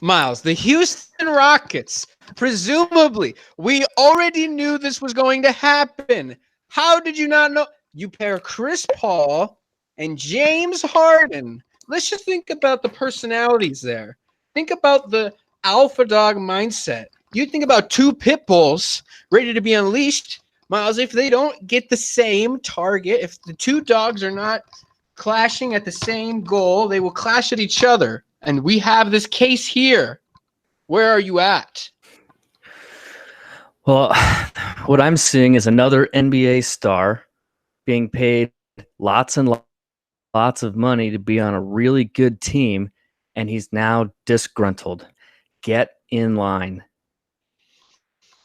Miles, the Houston Rockets, presumably, we already knew this was going to happen. How did you not know? You pair Chris Paul and James Harden. Let's just think about the personalities there. Think about the alpha dog mindset. You think about two pit bulls ready to be unleashed. Miles, if they don't get the same target, if the two dogs are not clashing at the same goal, they will clash at each other. And we have this case here. Where are you at? Well, what I'm seeing is another NBA star being paid lots and lots of money to be on a really good team, and he's now disgruntled. Get in line.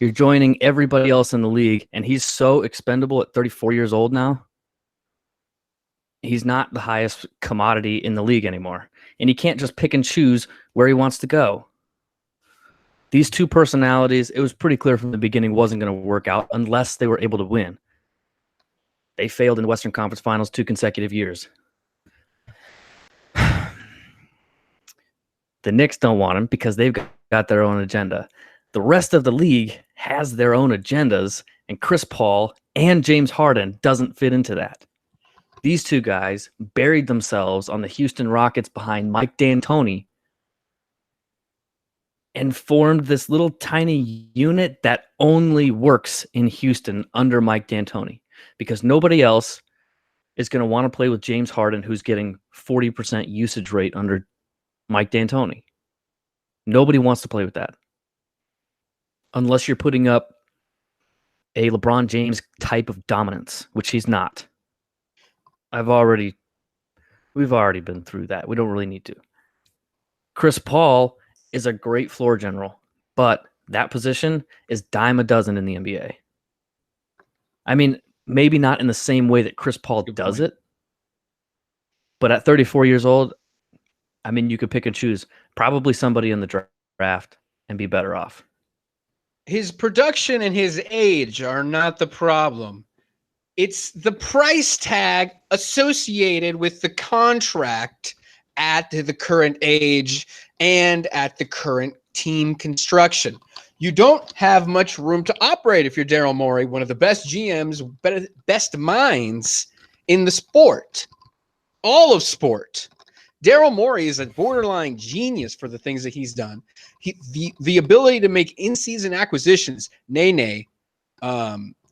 You're joining everybody else in the league, and he's so expendable at 34 years old now. He's not the highest commodity in the league anymore, and he can't just pick and choose where he wants to go. These two personalities, it was pretty clear from the beginning, wasn't going to work out unless they were able to win. They failed in the Western Conference Finals 2 consecutive years. The Knicks don't want him because they've got their own agenda. The rest of the league has their own agendas, and Chris Paul and James Harden doesn't fit into that. These two guys buried themselves on the Houston Rockets behind Mike D'Antoni and formed this little tiny unit that only works in Houston under Mike D'Antoni because nobody else is going to want to play with James Harden, who's getting 40% usage rate under Mike D'Antoni. Nobody wants to play with that unless you're putting up a LeBron James type of dominance, which he's not. We've already been through that. We don't really need to. Chris Paul is a great floor general, but that position is dime a dozen in the NBA. I mean, maybe not in the same way that Chris Paul does it, but at 34 years old, I mean, you could pick and choose probably somebody in the draft and be better off. His production and his age are not the problem. It's the price tag associated with the contract at the current age and at the current team construction. You don't have much room to operate if you're Daryl Morey, one of the best GMs, best minds in the sport, all of sport. Daryl Morey is a borderline genius for the things that he's done. The ability to make in-season acquisitions, Nene,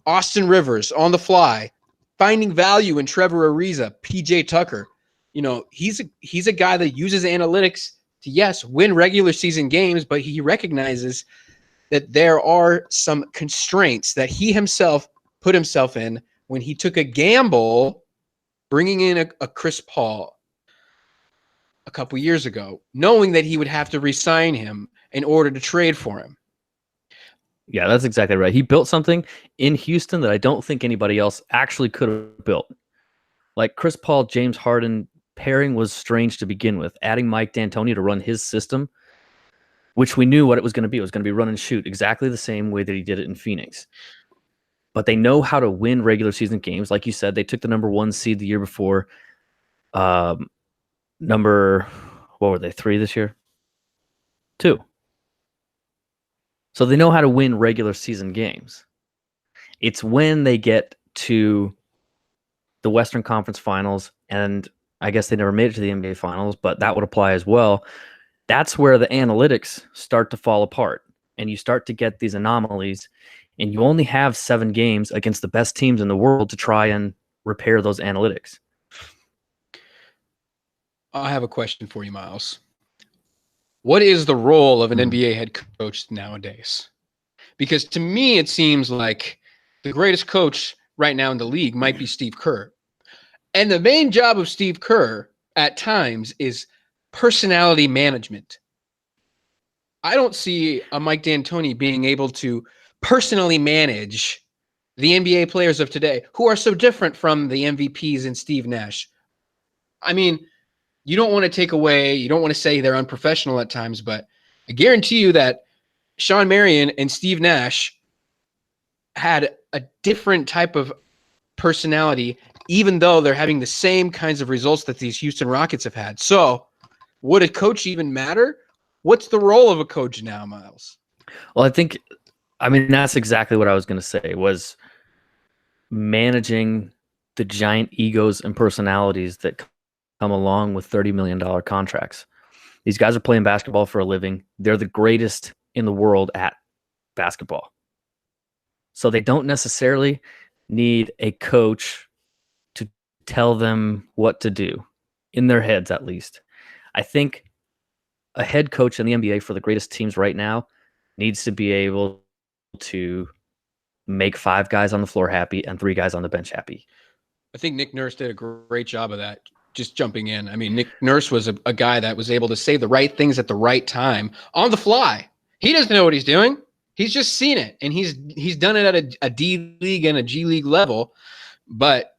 Austin Rivers on the fly, finding value in Trevor Ariza, PJ Tucker. You know, he's a guy that uses analytics to, yes, win regular season games, but he recognizes that there are some constraints that he himself put himself in when he took a gamble bringing in a Chris Paul a couple years ago, knowing that he would have to re-sign him in order to trade for him. Yeah, that's exactly right. He built something in Houston that I don't think anybody else actually could have built. Like Chris Paul, James Harden pairing was strange to begin with. Adding Mike D'Antoni to run his system, which we knew what it was going to be. It was going to be run and shoot exactly the same way that he did it in Phoenix. But they know how to win regular season games. Like you said, they took the number 1 seed the year before. What were they, 3 this year? 2. So they know how to win regular season games. It's when they get to the Western Conference Finals, and I guess they never made it to the NBA Finals, but that would apply as well. That's where the analytics start to fall apart, and you start to get these anomalies, and you only have 7 games against the best teams in the world to try and repair those analytics. I have a question for you, Miles. What is the role of an NBA head coach nowadays? Because to me, it seems like the greatest coach right now in the league might be Steve Kerr. And the main job of Steve Kerr at times is personality management. I don't see a Mike D'Antoni being able to personally manage the NBA players of today who are so different from the MVPs and Steve Nash. I mean, you don't want to take away, you don't want to say they're unprofessional at times, but I guarantee you that Sean Marion and Steve Nash had a different type of personality, even though they're having the same kinds of results that these Houston Rockets have had. So would a coach even matter? What's the role of a coach now, Miles? Well, I mean, that's exactly what I was going to say, was managing the giant egos and personalities that come along with $30 million contracts. These guys are playing basketball for a living. They're the greatest in the world at basketball. So they don't necessarily need a coach to tell them what to do, in their heads at least. I think a head coach in the NBA for the greatest teams right now needs to be able to make 5 guys on the floor happy and 3 guys on the bench happy. I think Nick Nurse did a great job of that. Just jumping in. I mean, Nick Nurse was a guy that was able to say the right things at the right time on the fly. He doesn't know what he's doing. He's just seen it, and he's done it at a D League and a G League level. But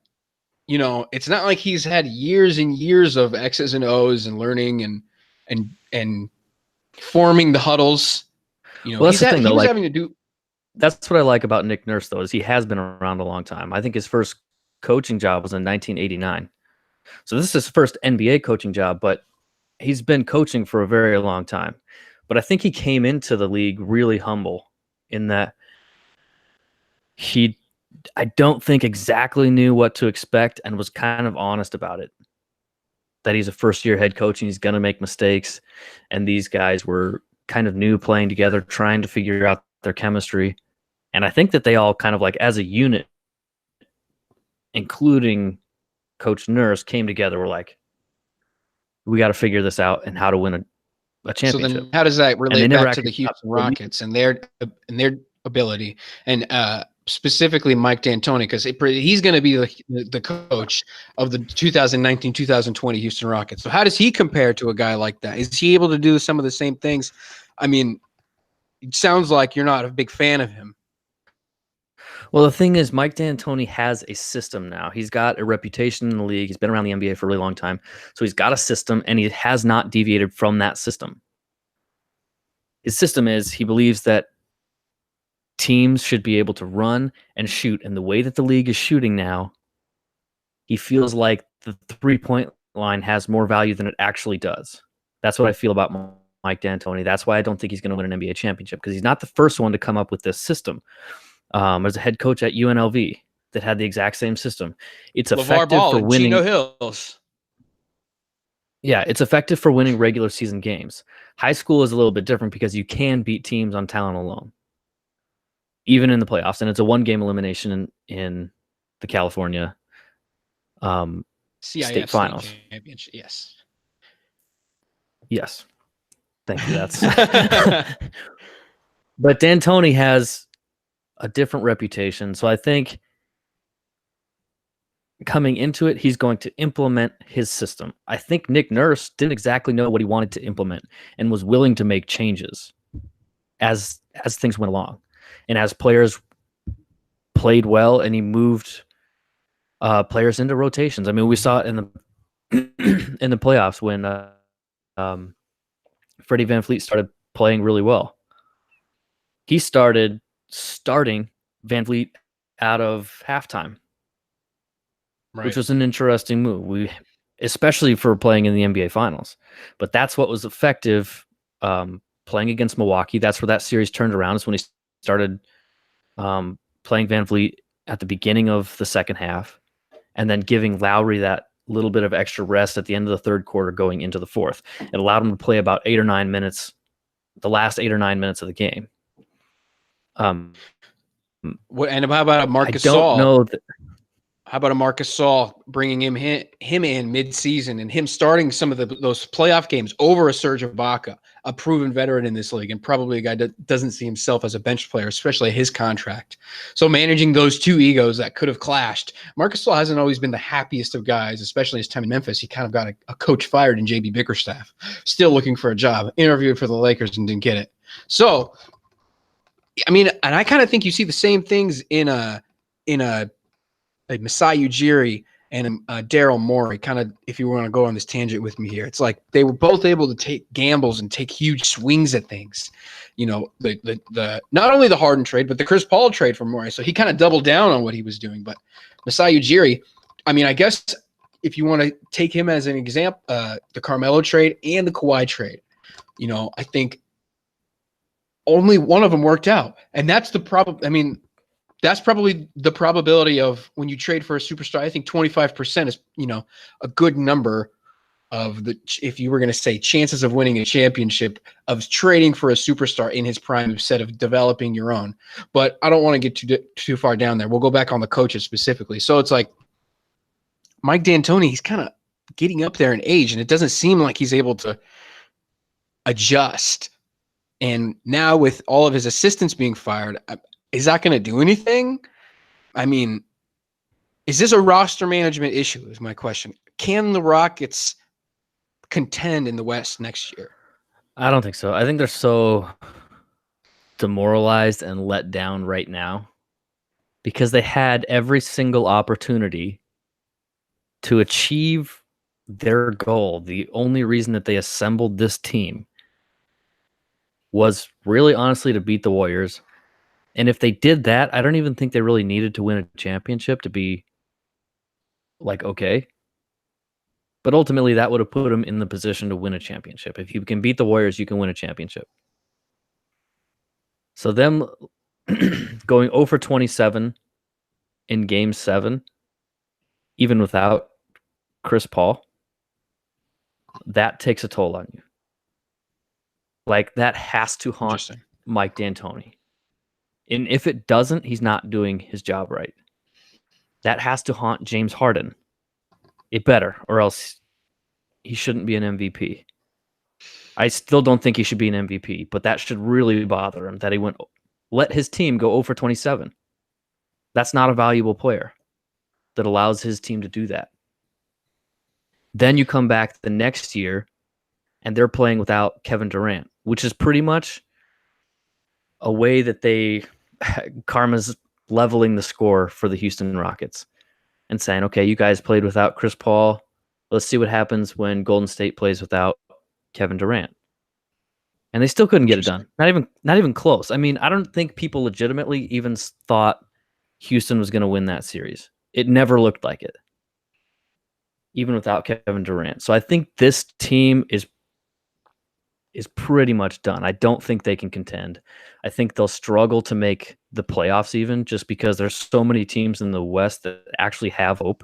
you know, it's not like he's had years and years of X's and O's and learning and forming the huddles. You know, well, that's the thing, though. Like, having to do. That's what I like about Nick Nurse, though, is he has been around a long time. I think his first coaching job was in 1989. So this is his first NBA coaching job, but he's been coaching for a very long time. But I think he came into the league really humble in that I don't think exactly knew what to expect and was kind of honest about it. That he's a first-year head coach and he's going to make mistakes. And these guys were kind of new, playing together, trying to figure out their chemistry. And I think that they all kind of, like, as a unit, including Coach Nurse, came together. We're like, we got to figure this out and how to win a championship. So then how does that relate back to the Houston Rockets and their ability, and specifically Mike D'Antoni, because he's going to be the coach of the 2019-2020 Houston Rockets. So how does he compare to a guy like that? Is he able to do some of the same things? I mean, it sounds like you're not a big fan of him. Well, the thing is, Mike D'Antoni has a system now. He's got a reputation in the league. He's been around the NBA for a really long time. So he's got a system, and he has not deviated from that system. His system is, he believes that teams should be able to run and shoot. And the way that the league is shooting now, he feels like the three-point line has more value than it actually does. That's what I feel about Mike D'Antoni. That's why I don't think he's going to win an NBA championship, because he's not the first one to come up with this system. There's a head coach at UNLV that had the exact same system. It's effective for winning. Gino Hills. Yeah, it's effective for winning regular season games. High school is a little bit different because you can beat teams on talent alone, even in the playoffs. And it's a 1-game elimination in the California state finals. Championship. Yes. Yes. Thank you. That's. But D'Antoni has a different reputation. So I think coming into it, he's going to implement his system. I think Nick Nurse didn't exactly know what he wanted to implement and was willing to make changes as things went along. And as players played well, and he moved players into rotations. I mean, we saw it in the playoffs when Freddie VanVleet started playing really well. He starting VanVleet out of halftime, right, which was an interesting move. Especially for playing in the NBA Finals, but that's what was effective. Playing against Milwaukee, that's where that series turned around. Is when he started playing VanVleet at the beginning of the second half, and then giving Lowry that little bit of extra rest at the end of the third quarter going into the fourth. It allowed him to play about 8 or 9 minutes, the last 8 or 9 minutes of the game. And how about a Marcus Gasol? I don't know that. How about a Marcus Gasol, bringing him in mid-season and him starting some of those playoff games over a Serge Ibaka, a proven veteran in this league, and probably a guy that doesn't see himself as a bench player, especially his contract. So managing those two egos that could have clashed. Marcus Gasol hasn't always been the happiest of guys, especially his time in Memphis. He kind of got a coach fired in JB Bickerstaff, still looking for a job, interviewed for the Lakers and didn't get it. So, I mean, and I kind of think you see the same things in a Masai Ujiri and Daryl Morey. Kind of, if you want to go on this tangent with me here, it's like they were both able to take gambles and take huge swings at things. You know, the not only the Harden trade, but the Chris Paul trade for Morey. So he kind of doubled down on what he was doing. But Masai Ujiri, I mean, I guess if you want to take him as an example, the Carmelo trade and the Kawhi trade, I think only one of them worked out. And that's the problem. I mean, that's probably the probability of when you trade for a superstar. I think 25% is, a good number of if you were going to say chances of winning a championship of trading for a superstar in his prime instead of developing your own. But I don't want to get too far down there. We'll go back on the coaches specifically. So it's like Mike D'Antoni, he's kind of getting up there in age, and it doesn't seem like he's able to adjust. And now with all of his assistants being fired, is that going to do anything? I mean, is this a roster management issue is my question. Can the Rockets contend in the West next year? I don't think so. I think they're so demoralized and let down right now because they had every single opportunity to achieve their goal. The only reason that they assembled this team was really honestly to beat the Warriors. And if they did that, I don't even think they really needed to win a championship to be like, okay. But ultimately, that would have put them in the position to win a championship. If you can beat the Warriors, you can win a championship. So them going 0 for 27 in Game 7, even without Chris Paul, that takes a toll on you. Like, that has to haunt Mike D'Antoni. And if it doesn't, he's not doing his job right. That has to haunt James Harden. It better, or else he shouldn't be an MVP. I still don't think he should be an MVP, but that should really bother him that he let his team go 0 for 27. That's not a valuable player that allows his team to do that. Then you come back the next year, and they're playing without Kevin Durant, which is pretty much a way that karma's leveling the score for the Houston Rockets and saying, okay, you guys played without Chris Paul. Let's see what happens when Golden State plays without Kevin Durant. And they still couldn't get it done. Not even close. I mean, I don't think people legitimately even thought Houston was going to win that series. It never looked like it, even without Kevin Durant. So I think this team is pretty much done. I don't think they can contend. I think they'll struggle to make the playoffs even just because there's so many teams in the West that actually have hope.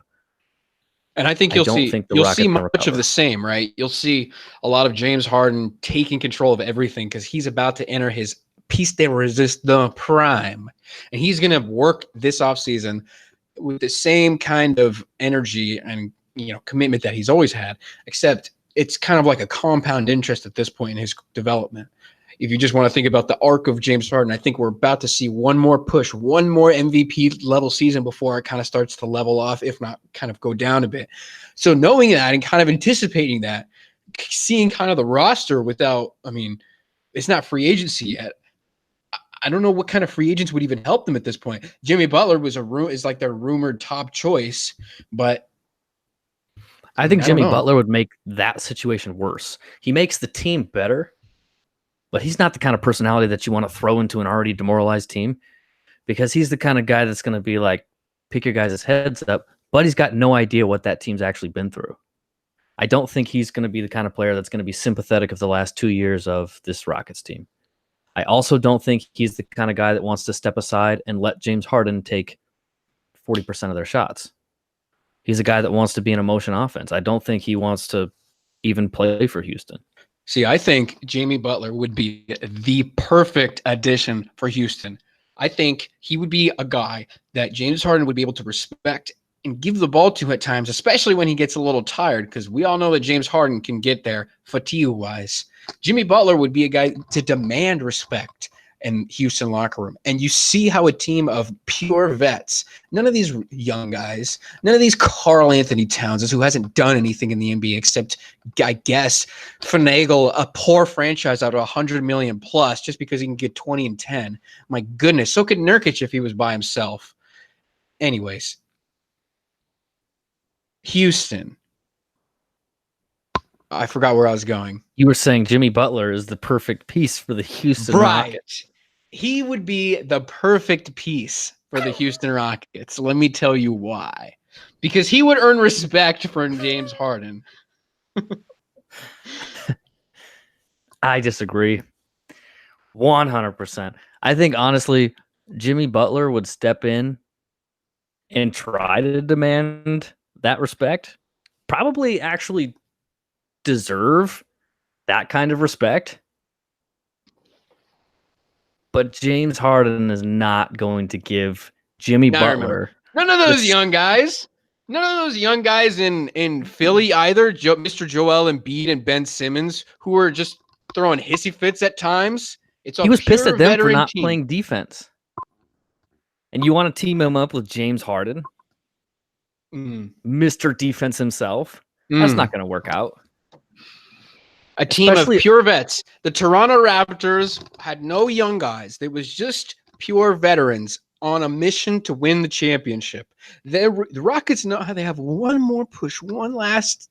And I think you'll see much of the same, right? You'll see a lot of James Harden taking control of everything because he's about to enter his piece de resistance prime. And he's going to work this offseason with the same kind of energy and commitment that he's always had, except it's kind of like a compound interest at this point in his development. If you just want to think about the arc of James Harden, I think we're about to see one more push, one more MVP level season before it kind of starts to level off, if not kind of go down a bit. So knowing that and kind of anticipating that, seeing kind of the roster without, it's not free agency yet. I don't know what kind of free agents would even help them at this point. Jimmy Butler is like their rumored top choice, but I think Jimmy Butler would make that situation worse. He makes the team better, but he's not the kind of personality that you want to throw into an already demoralized team because he's the kind of guy that's going to be like, pick your guys' heads up, but he's got no idea what that team's actually been through. I don't think he's going to be the kind of player that's going to be sympathetic of the last 2 years of this Rockets team. I also don't think he's the kind of guy that wants to step aside and let James Harden take 40% of their shots. He's a guy that wants to be an emotion offense. I don't think he wants to even play for Houston. See, I think Jimmy Butler would be the perfect addition for Houston. I think he would be a guy that James Harden would be able to respect and give the ball to at times, especially when he gets a little tired, because we all know that James Harden can get there fatigue-wise. Jimmy Butler would be a guy to demand respect in Houston locker room. And you see how a team of pure vets, none of these young guys, none of these Karl Anthony Towns who hasn't done anything in the NBA except, I guess, finagle a poor franchise out of $100 million plus just because he can get 20 and 10. My goodness. So could Nurkic if he was by himself. Anyways, Houston. I forgot where I was going. You were saying Jimmy Butler is the perfect piece for the Houston Rockets. He would be the perfect piece for the Houston Rockets. Let me tell you why. Because he would earn respect from James Harden. I disagree. 100%. I think honestly, Jimmy Butler would step in and try to demand that respect. Probably actually deserve that kind of respect. But James Harden is not going to give Jimmy Now I remember. Butler. None of those young guys. None of those young guys in Philly either. Mr. Joel Embiid and Ben Simmons, who were just throwing hissy fits at times. It's He a was pissed pure at them for veteran not team. playing defense. And you want to team him up with James Harden, Mr. Defense himself? That's not going to work out. A team of pure vets. The Toronto Raptors had no young guys. It was just pure veterans on a mission to win the championship. The Rockets know how they have one more push, one last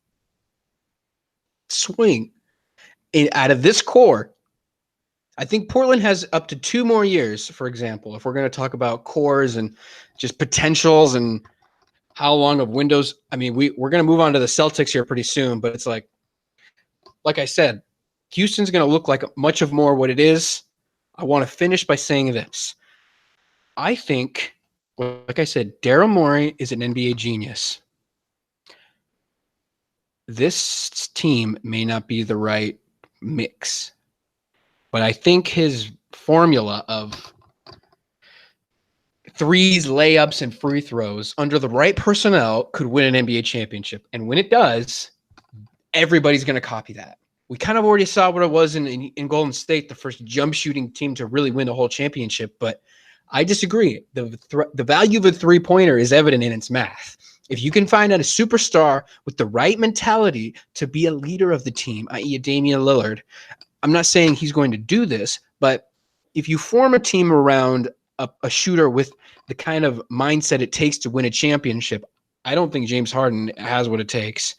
swing out of this core. I think Portland has up to 2 more years, for example, if we're going to talk about cores and just potentials and how long of windows. I mean, we're going to move on to the Celtics here pretty soon, but it's like I said, Houston's going to look like much of more what it is. I want to finish by saying this. I think, like I said, Daryl Morey is an NBA genius. This team may not be the right mix, but I think his formula of threes, layups, and free throws under the right personnel could win an NBA championship. And when it does, everybody's going to copy that. We kind of already saw what it was in Golden State, the first jump shooting team to really win the whole championship. But I disagree. The value of a three-pointer is evident in its math. If you can find out a superstar with the right mentality to be a leader of the team, i.e. a Damian Lillard, I'm not saying he's going to do this, but if you form a team around a shooter with the kind of mindset it takes to win a championship, I don't think James Harden has what it takes.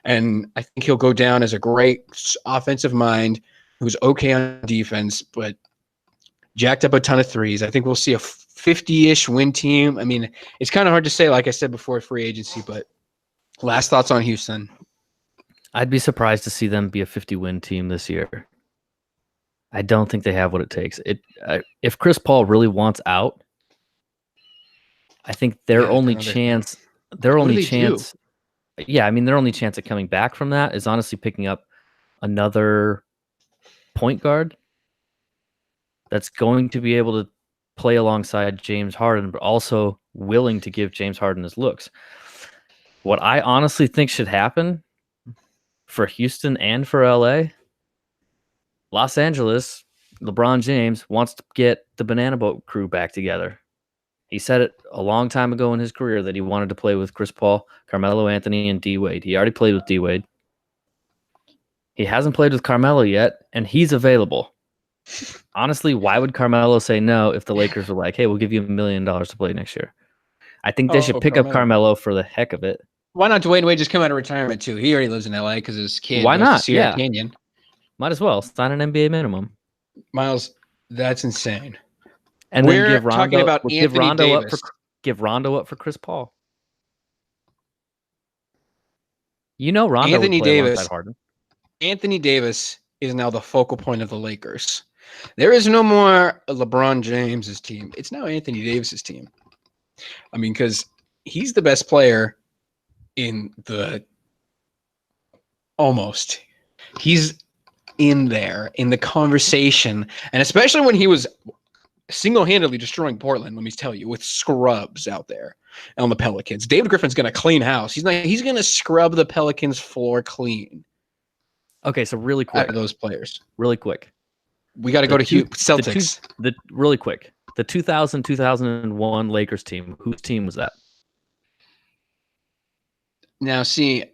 And I think he'll go down as a great offensive mind who's okay on defense, but jacked up a ton of threes. I think we'll see a 50-ish win team. I mean, it's kind of hard to say, like I said before, free agency, but last thoughts on Houston. I'd be surprised to see them be a 50-win team this year. I don't think they have what it takes. If Chris Paul really wants out, I think their only chance at coming back from that is honestly picking up another point guard that's going to be able to play alongside James Harden, but also willing to give James Harden his looks. What I honestly think should happen for Houston and for LA, Los Angeles, LeBron James wants to get the Banana Boat crew back together. He said it a long time ago in his career that he wanted to play with Chris Paul, Carmelo Anthony, and D-Wade. He already played with D-Wade. He hasn't played with Carmelo yet, and he's available. Honestly, why would Carmelo say no if the Lakers were like, hey, we'll give you $1 million to play next year? I think they should pick up Carmelo for the heck of it. Why not Dwayne Wade just come out of retirement too? He already lives in LA because his kid Why goes not? to Sierra Canyon. Might as well sign an NBA minimum. Miles, that's insane. And we're then give Rondo, talking about give Rondo up for Chris Paul. You know Rondo would play alongside Harden. Anthony Davis is now the focal point of the Lakers. There is no more LeBron James's team. It's now Anthony Davis's team. I mean, because he's the best player in the almost. He's in there in the conversation, and especially when he was single-handedly destroying Portland, let me tell you, with scrubs out there on the Pelicans. David Griffin's going to clean house. He's going to scrub the Pelicans floor clean. Okay, so really quick. Those players. Really quick. We got to go to Celtics. Really quick. The 2000-2001 Lakers team. Whose team was that? Now, see.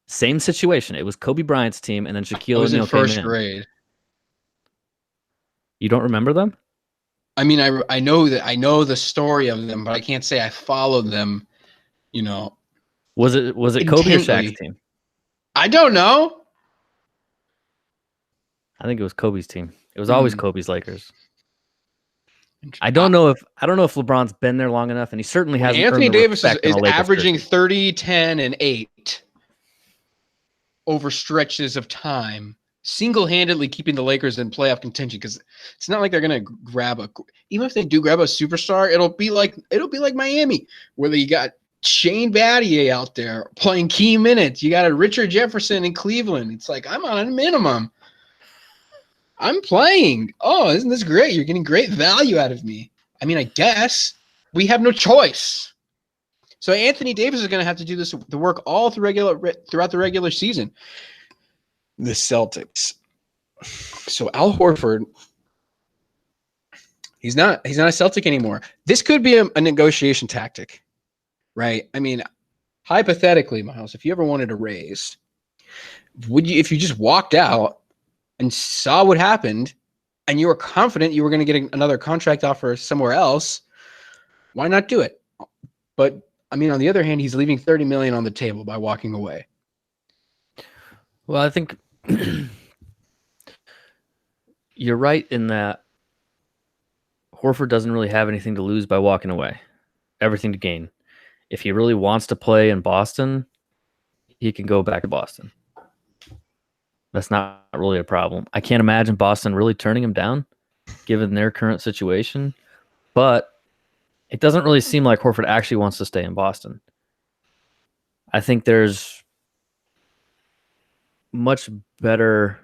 Same situation. It was Kobe Bryant's team, and then Shaquille O'Neal came in. in first grade. You don't remember them? I mean, I know the story of them, but I can't say I followed them. You know, was it Kobe or Shaq's team? I don't know. I think it was Kobe's team. It was always Kobe's Lakers. I don't know if LeBron's been there long enough, and he certainly hasn't. Anthony Davis is averaging 30, 10, and 8 over stretches of time single-handedly keeping the Lakers in playoff contention, because it's not like they're gonna grab even if they do grab a superstar, it'll be like Miami, where they got Shane Battier out there playing key minutes. You got a Richard Jefferson in Cleveland. It's like, I'm on a minimum. I'm playing. Oh, isn't this great? You're getting great value out of me. I mean, I guess we have no choice. So Anthony Davis is going to have to do the work all throughout the regular season. The Celtics. So Al Horford, he's not a Celtic anymore. This could be a negotiation tactic, right? I mean, hypothetically, Miles, if you ever wanted to raise, if you just walked out and saw what happened and you were confident you were going to get another contract offer somewhere else, why not do it? But I mean, on the other hand, he's leaving $30 million on the table by walking away. Well, I think you're right in that Horford doesn't really have anything to lose by walking away, everything to gain. If he really wants to play in Boston, he can go back to Boston. That's not really a problem. I can't imagine Boston really turning him down, given their current situation. But it doesn't really seem like Horford actually wants to stay in Boston. I think there's much better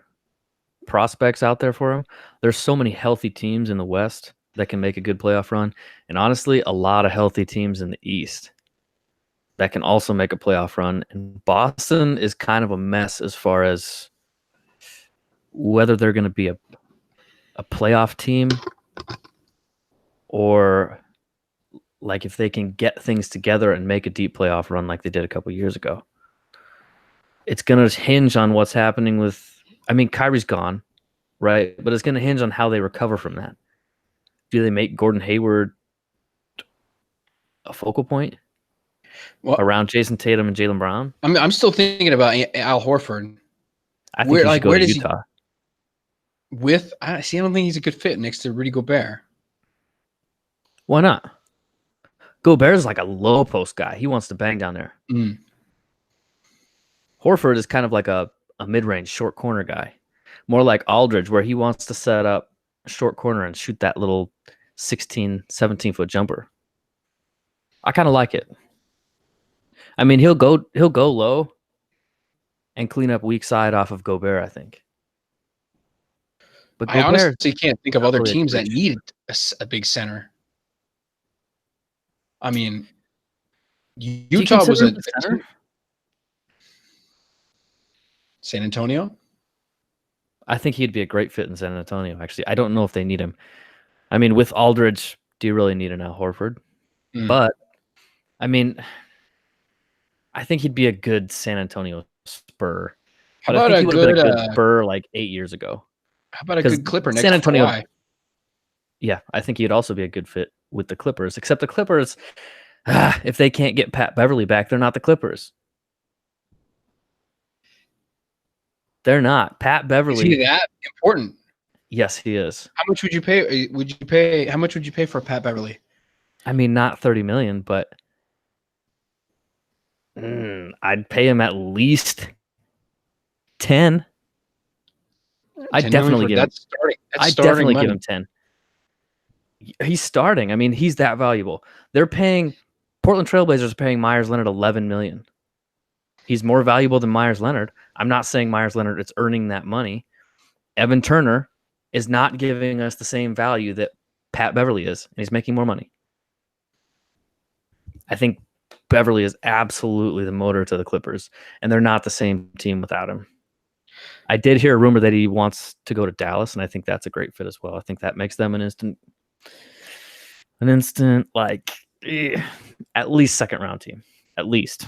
prospects out there for him. There's so many healthy teams in the West that can make a good playoff run. And honestly, a lot of healthy teams in the East that can also make a playoff run. And Boston is kind of a mess as far as whether they're going to be a playoff team or like if they can get things together and make a deep playoff run like they did a couple years ago. It's going to hinge on what's happening with, I mean, Kyrie's gone, right? But it's going to hinge on how they recover from that. Do they make Gordon Hayward a focal point around Jason Tatum and Jaylen Brown? I'm still thinking about Al Horford. I think he should go to Utah. I don't think he's a good fit next to Rudy Gobert. Why not? Gobert's like a low post guy. He wants to bang down there. Mm. Horford is kind of like a mid-range short corner guy. More like Aldridge, where he wants to set up a short corner and shoot that little 16, 17-foot jumper. I kind of like it. I mean, he'll go low and clean up weak side off of Gobert, I think. But I honestly can't think of other teams that need a big center. I mean, Utah was a center. San Antonio? I think he'd be a great fit in San Antonio, actually. I don't know if they need him. I mean, with Aldridge, do you really need an Al Horford? Mm. But, I mean, I think he'd be a good San Antonio Spur. How about he would have been a good Spur like 8 years ago. How about a good Clipper next San Antonio, to Kawhi? Yeah, I think he'd also be a good fit with the Clippers, except the Clippers, if they can't get Pat Beverly back, they're not the Clippers. They're not. Pat Beverly. Is he that important? Yes, he is. How much would you pay? How much would you pay for Pat Beverly? I mean, not $30 million, but I'd pay him at least 10. I'd definitely give him. I'd definitely give him 10. He's starting. I mean, he's that valuable. Portland Trailblazers are paying Myers Leonard $11 million. He's more valuable than Myers Leonard. I'm not saying Myers Leonard is earning that money. Evan Turner is not giving us the same value that Pat Beverly is, and he's making more money. I think Beverly is absolutely the motor to the Clippers, and they're not the same team without him. I did hear a rumor that he wants to go to Dallas, and I think that's a great fit as well. I think that makes them an instant like at least second round team, at least.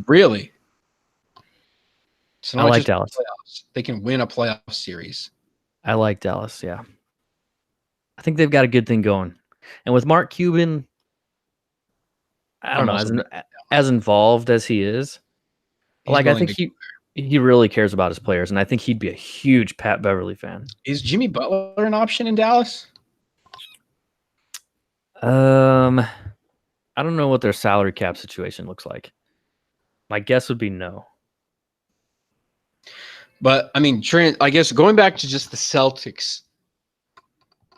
Really? So I like Dallas. Playoffs. They can win a playoff series. I like Dallas, yeah. I think they've got a good thing going. And with Mark Cuban, I don't know, as involved as he is, like I think he really cares about his players, and I think he'd be a huge Pat Beverly fan. Is Jimmy Butler an option in Dallas? I don't know what their salary cap situation looks like. My guess would be no. But I mean, I guess going back to just the Celtics,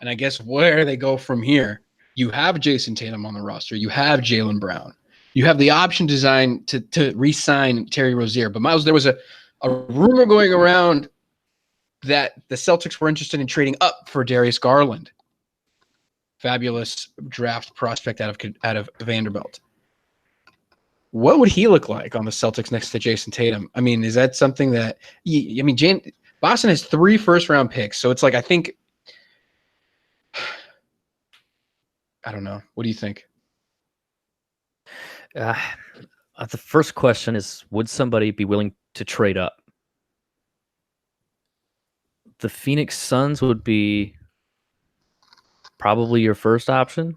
and I guess where they go from here, you have Jason Tatum on the roster, you have Jaylen Brown, you have the option design to re-sign Terry Rozier. But Miles, there was a rumor going around that the Celtics were interested in trading up for Darius Garland, fabulous draft prospect out of Vanderbilt. What would he look like on the Celtics next to Jason Tatum? I mean, is that something that Boston has 3 first-round picks, so it's like I think I don't know. What do you think? The first question is, would somebody be willing to trade up? The Phoenix Suns would be probably your first option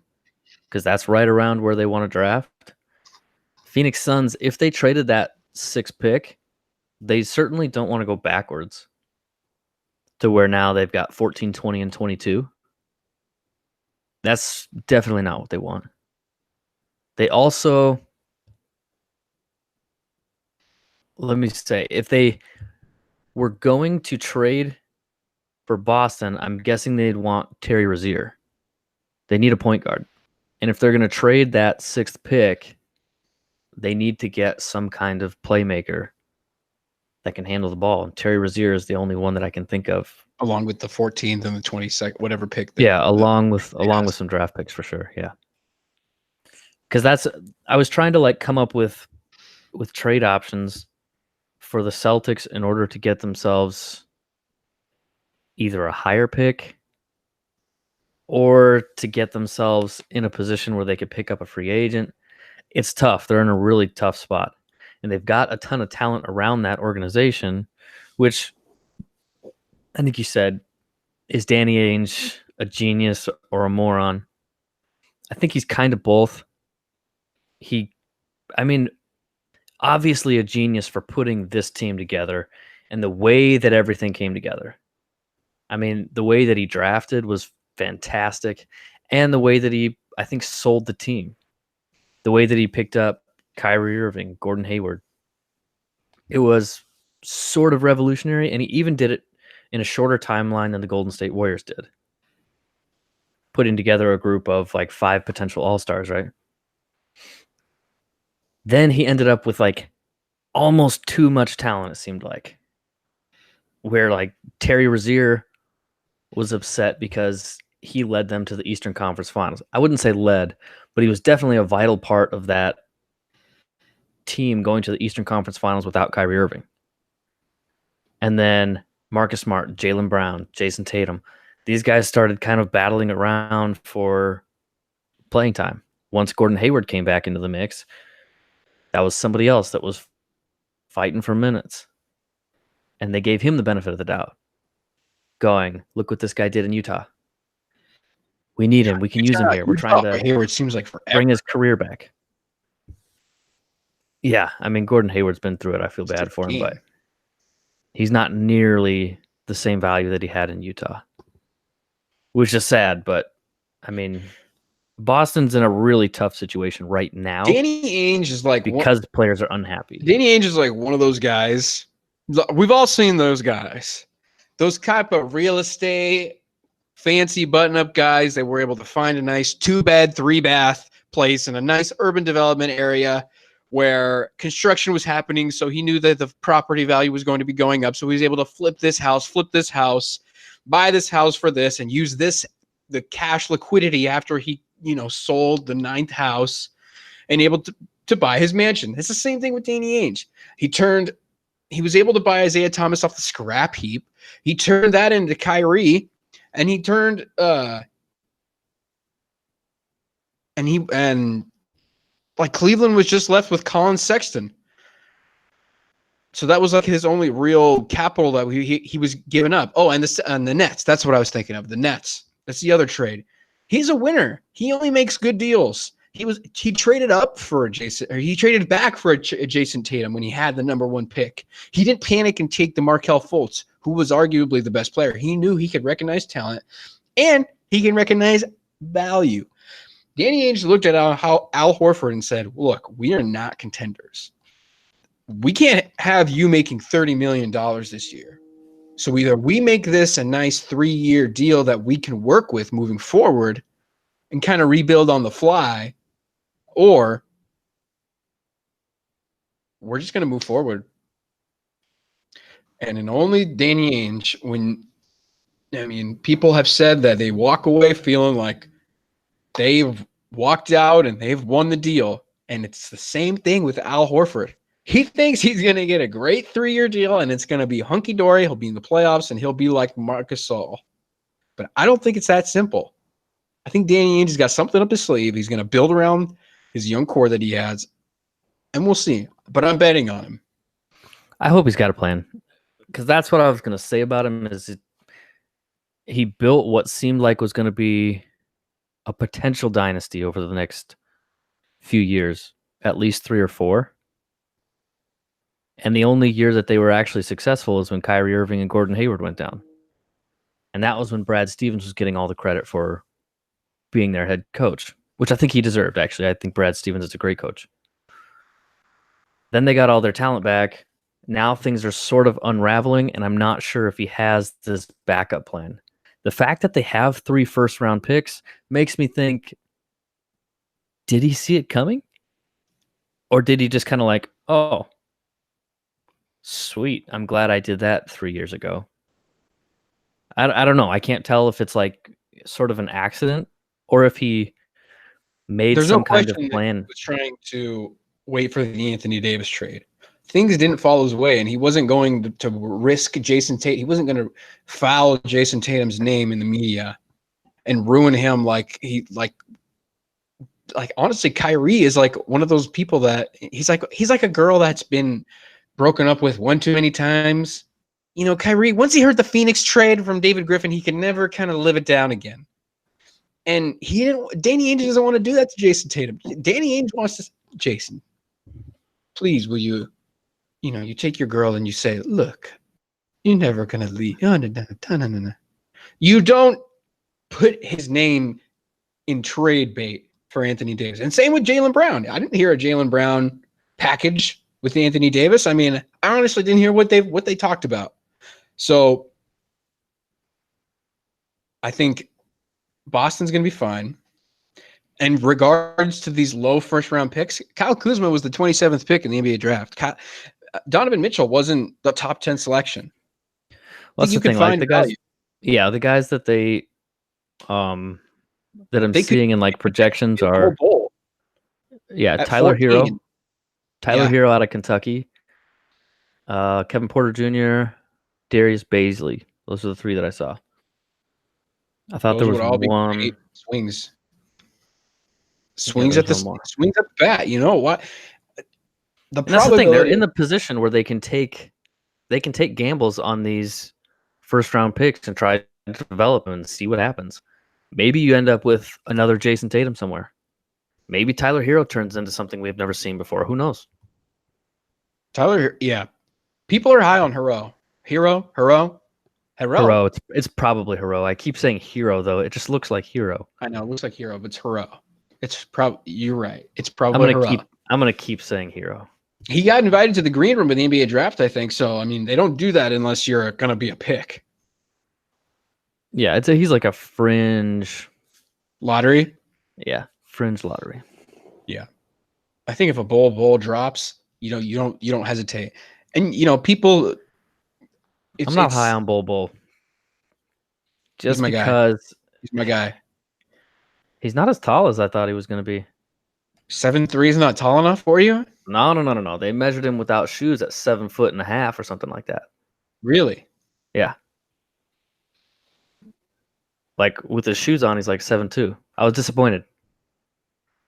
because that's right around where they want to draft. Phoenix Suns, if they traded that 6th pick, they certainly don't want to go backwards to where now they've got 14, 20, and 22. That's definitely not what they want. They also, let me say, if they were going to trade for Boston, I'm guessing they'd want Terry Rozier. They need a point guard. And if they're going to trade that 6th pick, they need to get some kind of playmaker that can handle the ball. And Terry Rozier is the only one that I can think of. Along with the 14th and the 22nd, whatever pick. Along with some draft picks for sure. Yeah. Because I was trying to like come up with trade options for the Celtics in order to get themselves either a higher pick or to get themselves in a position where they could pick up a free agent. It's tough. They're in a really tough spot. And they've got a ton of talent around that organization, which I think you said, is Danny Ainge a genius or a moron? I think he's kind of both. Obviously a genius for putting this team together and the way that everything came together. I mean, the way that he drafted was fantastic, and the way that he, I think, sold the team. The way that he picked up Kyrie Irving, Gordon Hayward. It was sort of revolutionary, and he even did it in a shorter timeline than the Golden State Warriors did. Putting together a group of like 5 potential all-stars, right? Then he ended up with like almost too much talent, it seemed like. Where like Terry Rozier was upset because he led them to the Eastern Conference Finals. I wouldn't say led, but he was definitely a vital part of that team going to the Eastern Conference Finals without Kyrie Irving. And then Marcus Smart, Jaylen Brown, Jason Tatum, these guys started kind of battling around for playing time. Once Gordon Hayward came back into the mix, that was somebody else that was fighting for minutes. And they gave him the benefit of the doubt. Going, look what this guy did in Utah. We need him. We can use him here. We're trying to Hayward seems like forever. Bring his career back. Yeah, I mean, Gordon Hayward's been through it. I feel bad for him, but he's not nearly the same value that he had in Utah, which is sad. But, I mean, Boston's in a really tough situation right now. Danny Ainge is like... because players are unhappy. Danny Ainge is like one of those guys. We've all seen those guys. Those type of real estate, fancy button-up guys that were able to find a nice 2-bed, 3-bath place in a nice urban development area where construction was happening, so he knew that the property value was going to be going up, so he was able to flip this house, buy this house for this, and use the cash liquidity after he, sold the 9th house and able to buy his mansion. It's the same thing with Danny Ainge. He was able to buy Isaiah Thomas off the scrap heap. He turned that into Kyrie, and he turned Cleveland was just left with Colin Sexton. So that was like his only real capital that he was giving up. Oh, and the Nets. That's what I was thinking of. The Nets. That's the other trade. He's a winner. He only makes good deals. He traded up for he traded back for Jason Tatum when he had the number 1 pick. He didn't panic and take the Markelle Fultz, who was arguably the best player. He knew he could recognize talent and he can recognize value. Danny Ainge looked at how Al Horford and said, look, we are not contenders. we can't have you making $30 million this year. So either we make this a nice 3-year deal that we can work with moving forward and kind of rebuild on the fly, or we're just going to move forward. And in only Danny Ainge, people have said that they walk away feeling like they've walked out and they've won the deal. And it's the same thing with Al Horford. He thinks he's going to get a great 3-year deal and it's going to be hunky-dory. He'll be in the playoffs and he'll be like Marcus Gasol. But I don't think it's that simple. I think Danny Ainge has got something up his sleeve. He's going to build around his young core that he has, and we'll see. But I'm betting on him. I hope he's got a plan, because that's what I was going to say about him. He built what seemed like was going to be a potential dynasty over the next few years, at least 3 or 4. And the only year that they were actually successful is when Kyrie Irving and Gordon Hayward went down. And that was when Brad Stevens was getting all the credit for being their head coach, which I think he deserved, actually. I think Brad Stevens is a great coach. Then they got all their talent back. Now things are sort of unraveling, and I'm not sure if he has this backup plan. The fact that they have 3 first-round picks makes me think, did he see it coming? Or did he just kind of like, oh, sweet, I'm glad I did that 3 years ago? I don't know. I can't tell if it's like sort of an accident or if he made some kind of plan. He was trying to wait for the Anthony Davis trade. Things didn't fall his way, and he wasn't going to risk Jason Tate. He wasn't going to foul Jason Tatum's name in the media and ruin him like honestly, Kyrie is like one of those people that he's like a girl that's been broken up with one too many times. You know, Kyrie, once he heard the Phoenix trade from David Griffin, he could never kind of live it down again. And Danny Ainge doesn't want to do that to Jason Tatum. Danny Ainge wants to, Jason, please, will you, you take your girl and you say, look, you're never going to leave. No. You don't put his name in trade bait for Anthony Davis. And same with Jaylen Brown. I didn't hear a Jaylen Brown package with Anthony Davis. I mean, I honestly didn't hear what they talked about. So I think Boston's going to be fine. And regards to these low first-round picks, Kyle Kuzma was the 27th pick in the NBA draft. Donovan Mitchell wasn't the top 10 selection. Well, that's the thing. Like the guys, the guys that that I'm seeing in like projections are, Tyler Hero out of Kentucky, Kevin Porter Jr., Darius Baisley. Those are the 3 that I saw. I thought there was one swings at the bat. You know what? That's the thing. They're in the position where they can take gambles on these first round picks and try to develop them and see what happens. Maybe you end up with another Jason Tatum somewhere. Maybe Tyler Hero turns into something we've never seen before. Who knows? People are high on Hero. Hero. It's probably Hero. I keep saying Hero though. It just looks like Hero. I know it looks like Hero, but it's Hero. It's probably, you're right. It's probably I'm gonna keep saying Hero. He got invited to the green room in the NBA draft, I think. So I mean, they don't do that unless you're gonna be a pick. Yeah, he's like a fringe lottery. Yeah, fringe lottery. Yeah, I think if a bull drops, you don't hesitate, and people. I'm not high on Bull. Just because he's my guy. He's not as tall as I thought he was going to be. 7'3" is not tall enough for you? No. They measured him without shoes at 7.5 or something like that. Really? Yeah. Like with his shoes on, he's like 7'2". I was disappointed.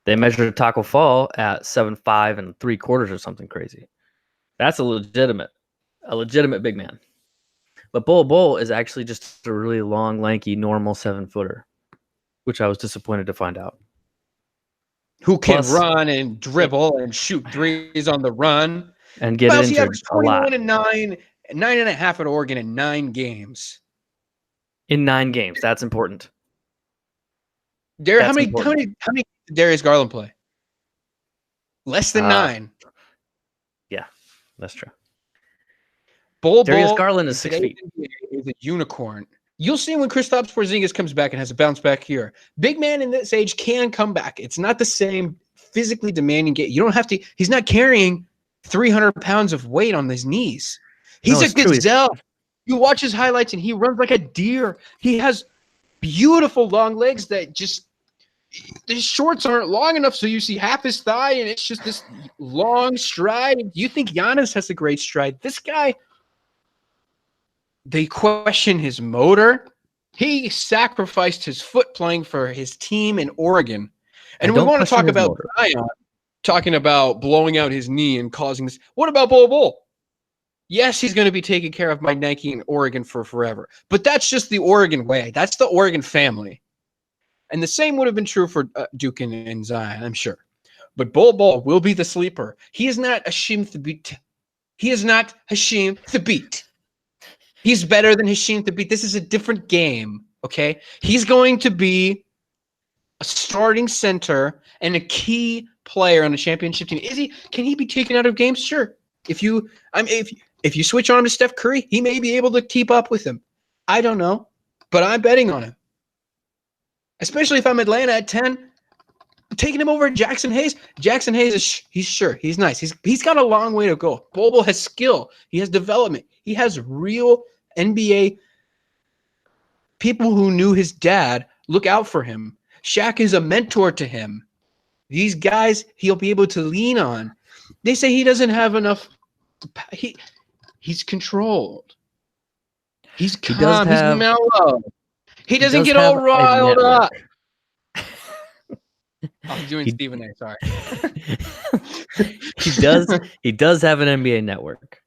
They measured Taco Fall at 7'5 3/4 or something crazy. That's a legitimate big man. But Bull is actually just a really long, lanky, normal 7-footer, which I was disappointed to find out. Who can run and dribble and shoot threes on the run and get injured. He averaged 21 and 9.5 at Oregon in 9 games. In 9 games, that's important. How many did Darius Garland play? Less than 9. Yeah. That's true. Bol Darius Bol Garland in is 6 today's feet. NBA is a unicorn. You'll see when Kristaps Porzingis comes back and has a bounce back here. Big man in this age can come back. It's not the same physically demanding game. You don't have to. He's not carrying 300 pounds of weight on his knees. He's a gazelle. You watch his highlights and he runs like a deer. He has beautiful long legs that just his shorts aren't long enough, so you see half his thigh, and it's just this long stride. You think Giannis has a great stride? This guy, they question his motor. He sacrificed his foot playing for his team in Oregon. And we want to talk about Zion talking about blowing out his knee and causing this. What about Bol Bol? Yes, he's going to be taken care of by Nike in Oregon for forever. But that's just the Oregon way. That's the Oregon family. And the same would have been true for Duke and Zion, I'm sure. But Bol Bol will be the sleeper. He is not Hashim Thabit. He is not Hashim Thabit. He's better than Hashim Thabit. This is a different game, okay? He's going to be a starting center and a key player on a championship team. Can he be taken out of games? Sure. If you switch on him to Steph Curry, he may be able to keep up with him. I don't know, but I'm betting on him. Especially if I'm Atlanta at 10, taking him over Jackson Hayes. Jackson Hayes he's nice. He's got a long way to go. Bol Bol has skill. He has development. He has real NBA people who knew his dad look out for him. Shaq is a mentor to him. These guys he'll be able to lean on. They say he doesn't have enough. He's controlled. He's calm. He's mellow. He doesn't get all riled up. I'm doing Stephen A. Sorry. He does have an NBA network.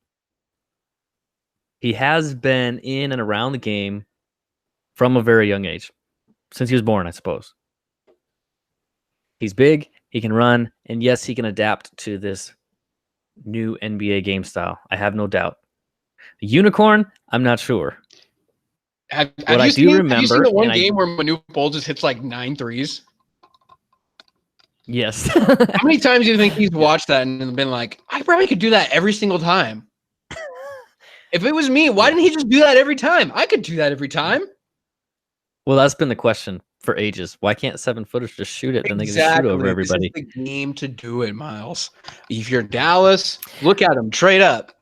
He has been in and around the game from a very young age, since he was born, I suppose. He's big, he can run, and yes, he can adapt to this new NBA game style. I have no doubt. A unicorn, I'm not sure. Have you seen the one game where Manu Bol just hits like 9 threes? Yes. How many times do you think he's watched that and been like, I probably could do that every single time? If it was me, why didn't he just do that every time? I could do that every time. Well, that's been the question for ages. Why can't 7-footers just shoot it? Then they can just shoot over everybody. This is the game to do it, Miles. If you're Dallas, look at him, trade up.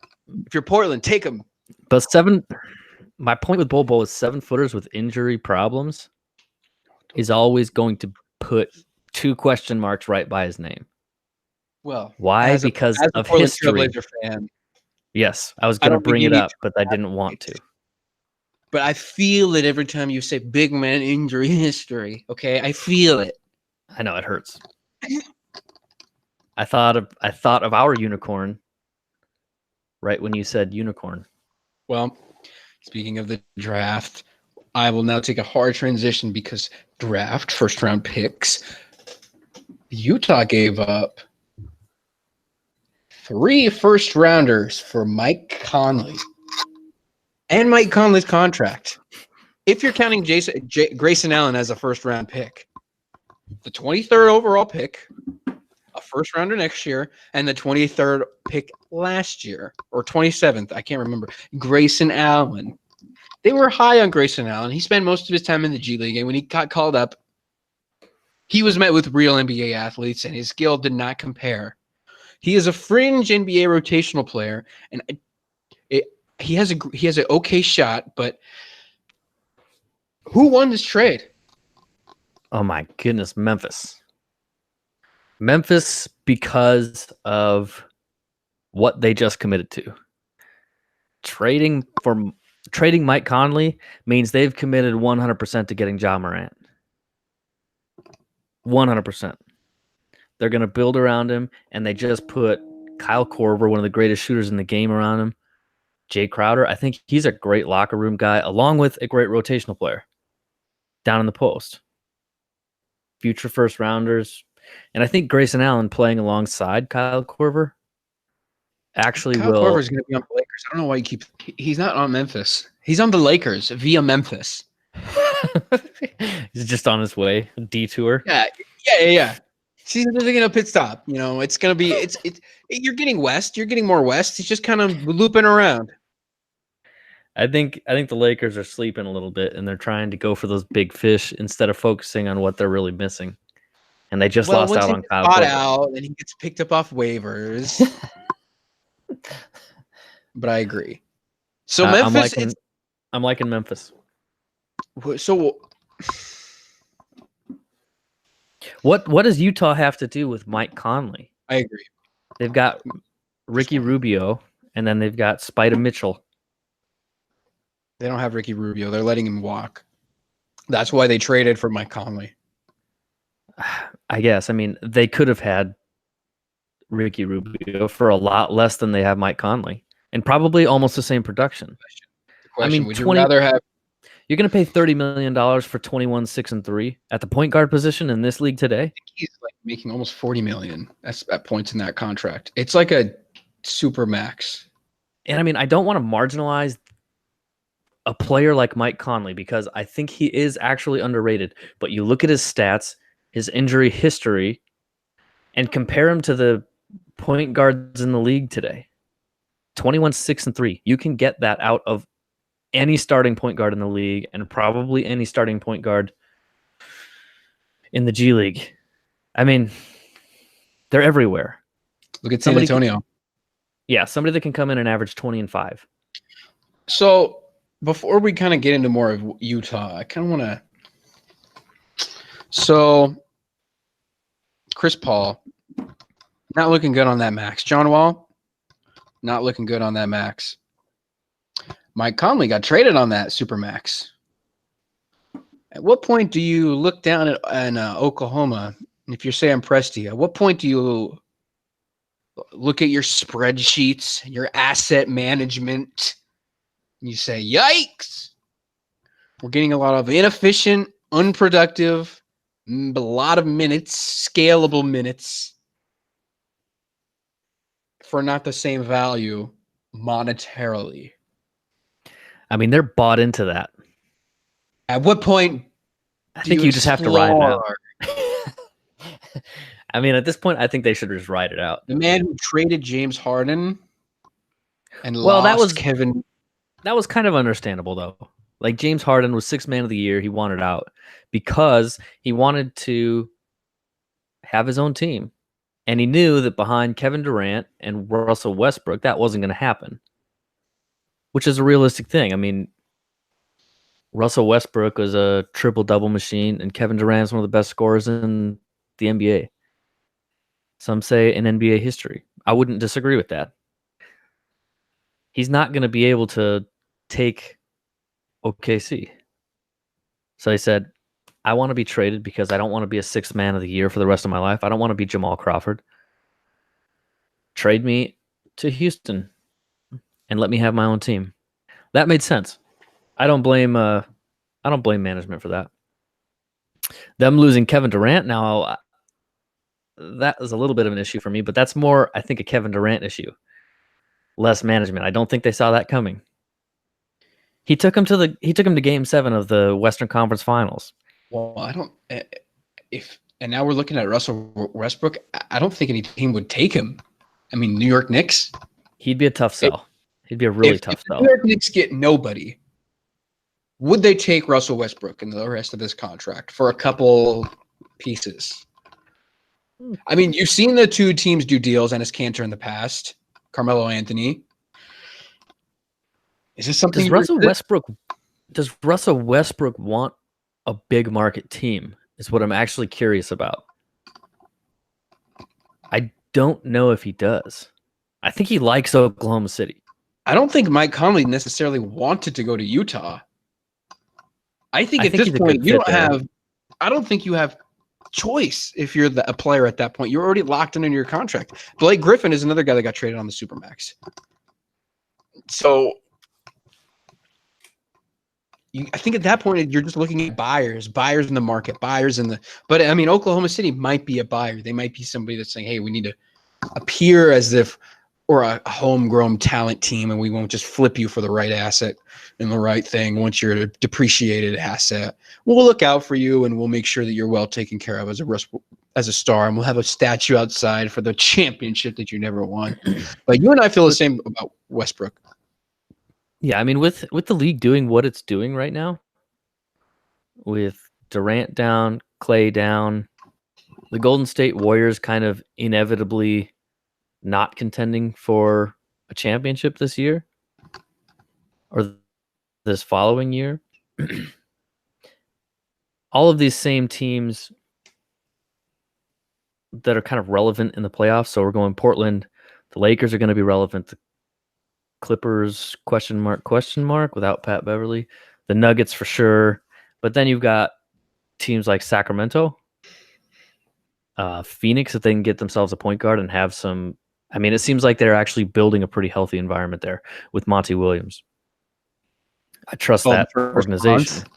If you're Portland, take him. But my point with Bol Bol is 7-footers with injury problems is always going to put 2 question marks right by his name. Well, why? Because of history. Fan, yes, I was going to bring it up, but I didn't want to. But I feel it every time you say big man injury history. Okay, I feel it. I know it hurts. I thought of our unicorn right when you said unicorn. Well, speaking of the draft, I will now take a hard transition because draft first round picks. Utah gave up 3 first rounders for Mike Conley and Mike Conley's contract. If you're counting Grayson Allen as a first round pick, the 23rd overall pick, a first rounder next year, and the 23rd pick last year, or 27th, I can't remember, Grayson Allen. They were high on Grayson Allen. He spent most of his time in the G League, and when he got called up, he was met with real NBA athletes, and his skill did not compare. He is a fringe NBA rotational player, and he has an okay shot, but who won this trade? Oh my goodness, Memphis. Memphis, because of what they just committed to. Trading Mike Conley means they've committed 100% to getting Ja Morant. 100%. They're going to build around him, and they just put Kyle Korver, one of the greatest shooters in the game, around him. Jay Crowder, I think he's a great locker room guy, along with a great rotational player down in the post. Future first rounders. And I think Grayson Allen playing alongside Kyle Korver actually Kyle Korver is going to be on the Lakers. I don't know why he's not on Memphis. He's on the Lakers via Memphis. He's just on his way, detour. Yeah. She's taking a pit stop. It's gonna be you're getting west. You're getting more west. He's just kind of looping around. I think the Lakers are sleeping a little bit, and they're trying to go for those big fish instead of focusing on what they're really missing. And they just lost out on Kyle Caught Korver. out and he gets picked up off waivers. But I agree. So Memphis, I'm liking Memphis. So what does Utah have to do with Mike Conley? I agree. They've got Ricky Rubio, and then they've got Spida Mitchell. They don't have Ricky Rubio. They're letting him walk. That's why they traded for Mike Conley. I guess. I mean, they could have had Ricky Rubio for a lot less than they have Mike Conley, and probably almost the same production. I mean, would you rather have? You're going to pay $30 million for 21, 6, and 3 at the point guard position in this league today? I think he's like making almost $40 million at points in that contract. It's like a super max. And I mean, I don't want to marginalize a player like Mike Conley because I think he is actually underrated. But you look at his stats, his injury history, and compare him to the point guards in the league today. 21, 6, and 3. You can get that out of any starting point guard in the league and probably any starting point guard in the G League. I mean, they're everywhere. Look at San Antonio. Somebody that can come in and average 20 and 5. So before we kind of get into more of Utah, I kind of want to. So Chris Paul, not looking good on that max. John Wall, not looking good on that max. Mike Conley got traded on that supermax. At what point do you look down at Oklahoma? If you're Sam Presti, at what point do you look at your spreadsheets, your asset management, and you say, yikes, we're getting a lot of inefficient, unproductive, a lot of minutes, scalable minutes for not the same value monetarily. I mean, they're bought into that. At what point I think you just have to ride it out. I mean, at this point, I think they should just ride it out. The man who traded James Harden and lost Kevin. That was kind of understandable, though. Like, James Harden was Sixth Man of the Year. He wanted out because he wanted to have his own team. And he knew that behind Kevin Durant and Russell Westbrook, that wasn't going to happen, which is a realistic thing. I mean, Russell Westbrook was a triple-double machine, and Kevin Durant is one of the best scorers in the NBA. Some say in NBA history. I wouldn't disagree with that. He's not going to be able to take OKC. So he said, I want to be traded because I don't want to be a Sixth Man of the Year for the rest of my life. I don't want to be Jamal Crawford. Trade me to Houston and let me have my own team. That made sense. I don't blame management for that. Them losing Kevin Durant now, that is a little bit of an issue for me, but that's more, I think, a Kevin Durant issue. Less management. I don't think they saw that coming. He took him to Game 7 of the Western Conference Finals. Well, and now we're looking at Russell Westbrook. I don't think any team would take him. I mean, New York Knicks. He'd be a tough sell. He'd be a really tough sell. New York Knicks get nobody. Would they take Russell Westbrook in the rest of this contract for a couple pieces? I mean, you've seen the two teams do deals, Enes Kanter in the past, Carmelo Anthony. Is this something? Does Russell Westbrook want a big market team? Is what I'm actually curious about. I don't know if he does. I think he likes Oklahoma City. I don't think Mike Conley necessarily wanted to go to Utah. I think at this point you don't have. I don't think you have choice if you're a player at that point. You're already locked into your contract. Blake Griffin is another guy that got traded on the Supermax. So I think at that point you're just looking at buyers in the market, but I mean, Oklahoma City might be a buyer. They might be somebody that's saying, hey, we need to appear as if we're a homegrown talent team and we won't just flip you for the right asset and the right thing. Once you're a depreciated asset, we'll look out for you and we'll make sure that you're well taken care of as a as a star, and we'll have a statue outside for the championship that you never won. But you and I feel the same about Westbrook. Yeah, I mean, with the league doing what it's doing right now, with Durant down, Clay down, the Golden State Warriors kind of inevitably not contending for a championship this year or this following year. All of these same teams that are kind of relevant in the playoffs. So we're going Portland. The Lakers are going to be relevant. The Clippers, question mark, without Pat Beverly. The Nuggets for sure. But then you've got teams like Sacramento, Phoenix, if they can get themselves a point guard and have some. I mean, it seems like they're actually building a pretty healthy environment there with Monty Williams. I trust that organization. Month?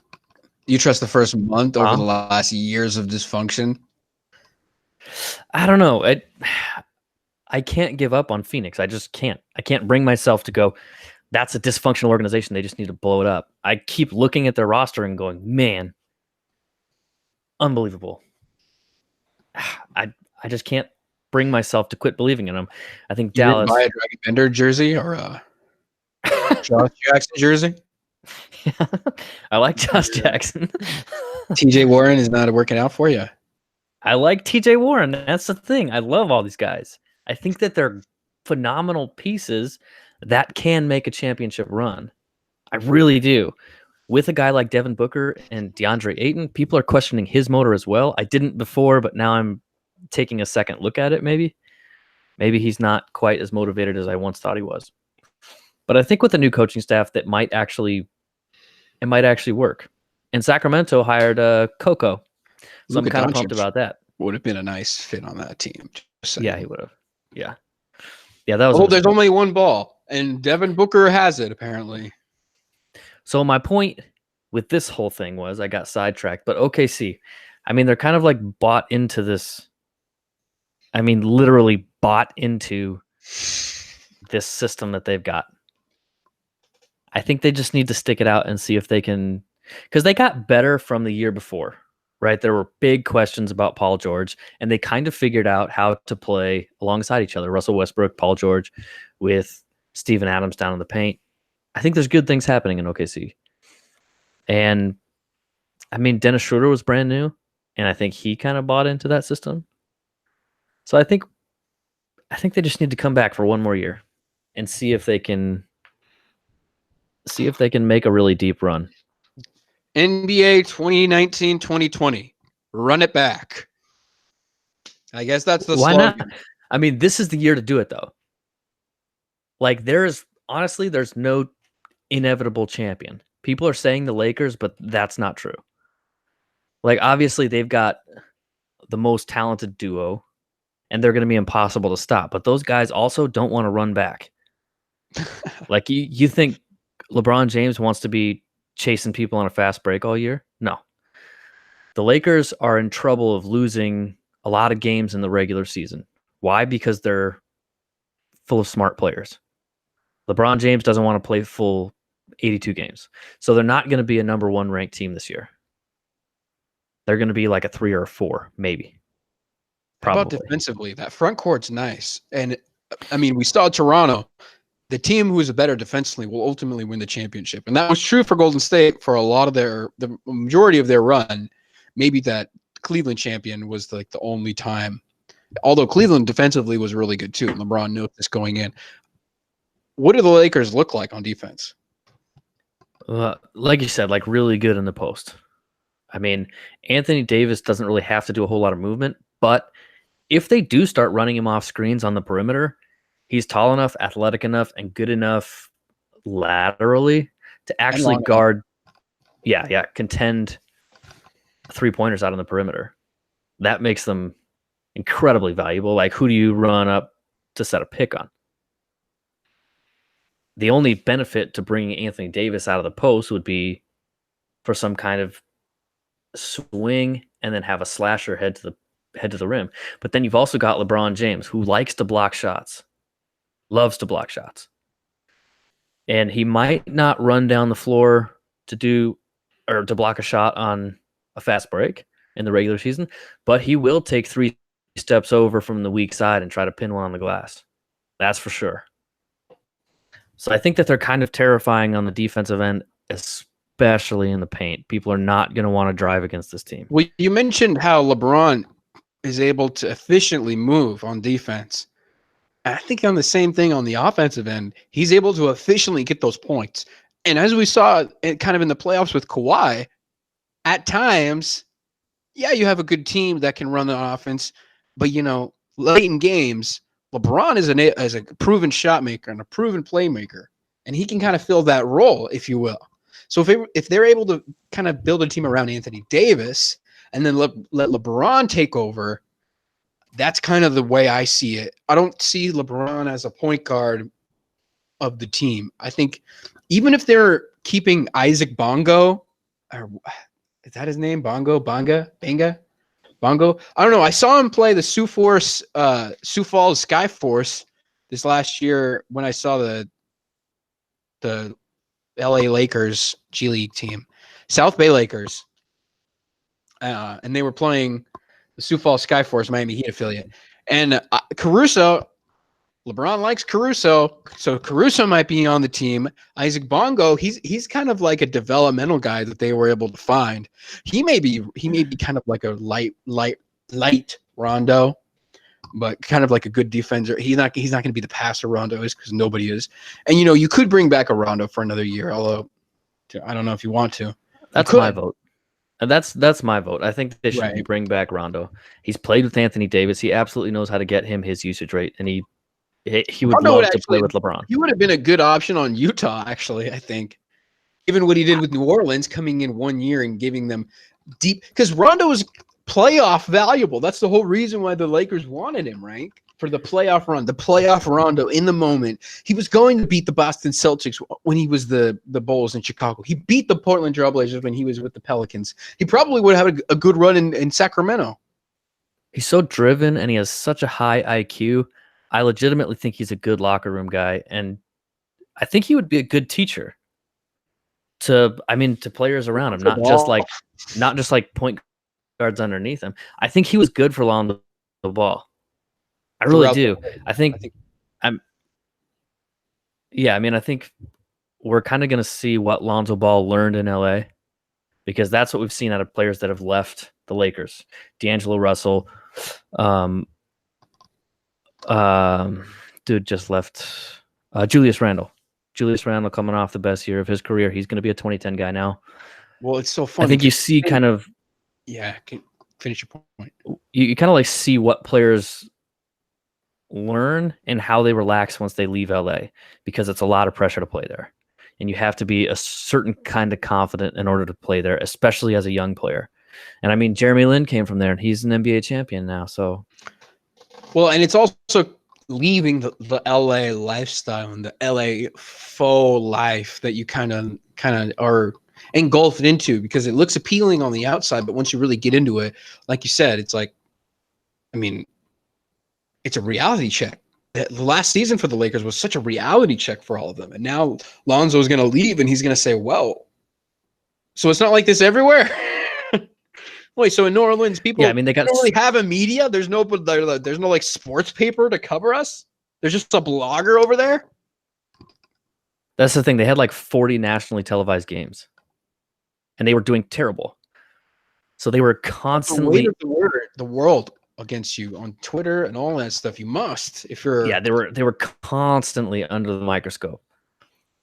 You trust the first month over the last years of dysfunction? I don't know. I can't give up on Phoenix. I just can't. I can't bring myself to go, that's a dysfunctional organization. They just need to blow it up. I keep looking at their roster and going, man, unbelievable. I just can't bring myself to quit believing in them. I think you Dallas. Didn't buy a Dragon Bender jersey or a Josh Jackson jersey? Yeah, I like Josh Jackson. TJ Warren is not working out for you. I like TJ Warren. That's the thing. I love all these guys. I think that they're phenomenal pieces that can make a championship run. I really do. With a guy like Devin Booker and DeAndre Ayton, people are questioning his motor as well. I didn't before, but now I'm taking a second look at it maybe. Maybe he's not quite as motivated as I once thought he was. But I think with the new coaching staff, that might actually work. And Sacramento hired Coco. So I'm kind of pumped about that. Would have been a nice fit on that team. Yeah, he would have. Yeah. Yeah, that was. Oh, there's only one ball, and Devin Booker has it, apparently. So my point with this whole thing was I got sidetracked, but OKC, I mean, they're kind of like bought into this. I mean, literally bought into this system that they've got. I think they just need to stick it out and see if they can, because they got better from the year before, right? There were big questions about Paul George, and they kind of figured out how to play alongside each other. Russell Westbrook, Paul George, with Steven Adams down in the paint. I think there's good things happening in OKC. And I mean, Dennis Schroeder was brand new, and I think he kind of bought into that system. So I think they just need to come back for one more year and see if they can make a really deep run. NBA 2019-2020. Run it back. I guess that's the Why slogan. not? I mean, this is the year to do it, though. Like, there's no inevitable champion. People are saying the Lakers, but that's not true. Like, obviously, they've got the most talented duo, and they're going to be impossible to stop. But those guys also don't want to run back. Like, you think LeBron James wants to be chasing people on a fast break all year? No. The Lakers are in trouble of losing a lot of games in the regular season. Why? Because they're full of smart players. LeBron James doesn't want to play full 82 games. So they're not going to be a number one ranked team this year. They're going to be like a 3 or a 4, maybe. Probably. How about defensively? That front court's nice. And, I mean, we saw Toronto. The team who is better defensively will ultimately win the championship. And that was true for Golden State for a lot of the majority of their run. Maybe that Cleveland champion was like the only time. Although Cleveland defensively was really good too. LeBron knows this going in. What do the Lakers look like on defense? Like you said, like really good in the post. I mean, Anthony Davis doesn't really have to do a whole lot of movement, but if they do start running him off screens on the perimeter, he's tall enough, athletic enough, and good enough laterally to actually guard, contend three-pointers out on the perimeter. That makes them incredibly valuable. Like, who do you run up to set a pick on? The only benefit to bringing Anthony Davis out of the post would be for some kind of swing and then have a slasher head to the rim. But then you've also got LeBron James, who likes to block shots, loves to block shots. And he might not run down the floor to block a shot on a fast break, in the regular season, but he will take 3 steps over from the weak side and try to pin one on the glass. That's for sure. So I think that they're kind of terrifying on the defensive end, especially in the paint. People are not going to want to drive against this team. Well, you mentioned how LeBron is able to efficiently move on defense. I think on the same thing on the offensive end, he's able to efficiently get those points. And as we saw kind of in the playoffs with Kawhi, at times, yeah, you have a good team that can run the offense, but late in games, LeBron is a proven shot maker and a proven playmaker, and he can kind of fill that role, if you will. So if they're able to kind of build a team around Anthony Davis and then let LeBron take over, that's kind of the way I see it. I don't see LeBron as a point guard of the team. I think even if they're keeping Isaac Bongo, or is that his name? Bongo? Banga? Bongo? I don't know. I saw him play the Sioux Falls Sky Force this last year when I saw the LA Lakers G League team, South Bay Lakers. And they were playing the Sioux Falls Sky Force Miami Heat affiliate. And Caruso, LeBron likes Caruso, so Caruso might be on the team. Isaac Bongo, he's kind of like a developmental guy that they were able to find. He may be kind of like a light Rondo, but kind of like a good defender. He's not going to be the passer Rondo is, because nobody is. And you could bring back a Rondo for another year, although I don't know if you want to. That's my vote. And that's my vote. I think they should bring back Rondo. He's played with Anthony Davis. He absolutely knows how to get him his usage rate, and he would love to play with LeBron. He would have been a good option on Utah, actually, I think. Given what he did with New Orleans, coming in 1 year and giving them deep, because Rondo was playoff valuable. That's the whole reason why the Lakers wanted him, right? For the playoff run, the playoff Rondo in the moment. He was going to beat the Boston Celtics when he was the Bulls in Chicago. He beat the Portland Trail Blazers when he was with the Pelicans. He probably would have had a good run in Sacramento. He's so driven, and he has such a high IQ. I legitimately think he's a good locker room guy, and I think he would be a good teacher to players around him, not just like point guards underneath him. I think he was good for Lonzo Ball. I really do. I think we're kind of going to see what Lonzo Ball learned in LA, because that's what we've seen out of players that have left the Lakers. D'Angelo Russell, dude just left. Julius Randle coming off the best year of his career. He's going to be a 2010 guy now. Well, it's so funny. I think you see kind of. Yeah, finish your point. You kind of like see what players learn and how they relax once they leave LA, because it's a lot of pressure to play there. And you have to be a certain kind of confident in order to play there, especially as a young player. And I mean, Jeremy Lin came from there, and he's an NBA champion now. So, well, and it's also leaving the LA lifestyle and the LA faux life that you kind of are engulfed into, because it looks appealing on the outside, but once you really get into it, like you said, it's like, I mean, it's a reality check. The last season for the Lakers was such a reality check for all of them. And now Lonzo is going to leave, and he's going to say, well, so it's not like this everywhere? Wait, so in New Orleans, people they don't really have a media? There's no like sports paper to cover us? There's just a blogger over there? That's the thing. They had like 40 nationally televised games, and they were doing terrible. So they were constantly the world against you on Twitter and all that stuff. You must, if you're they were constantly under the microscope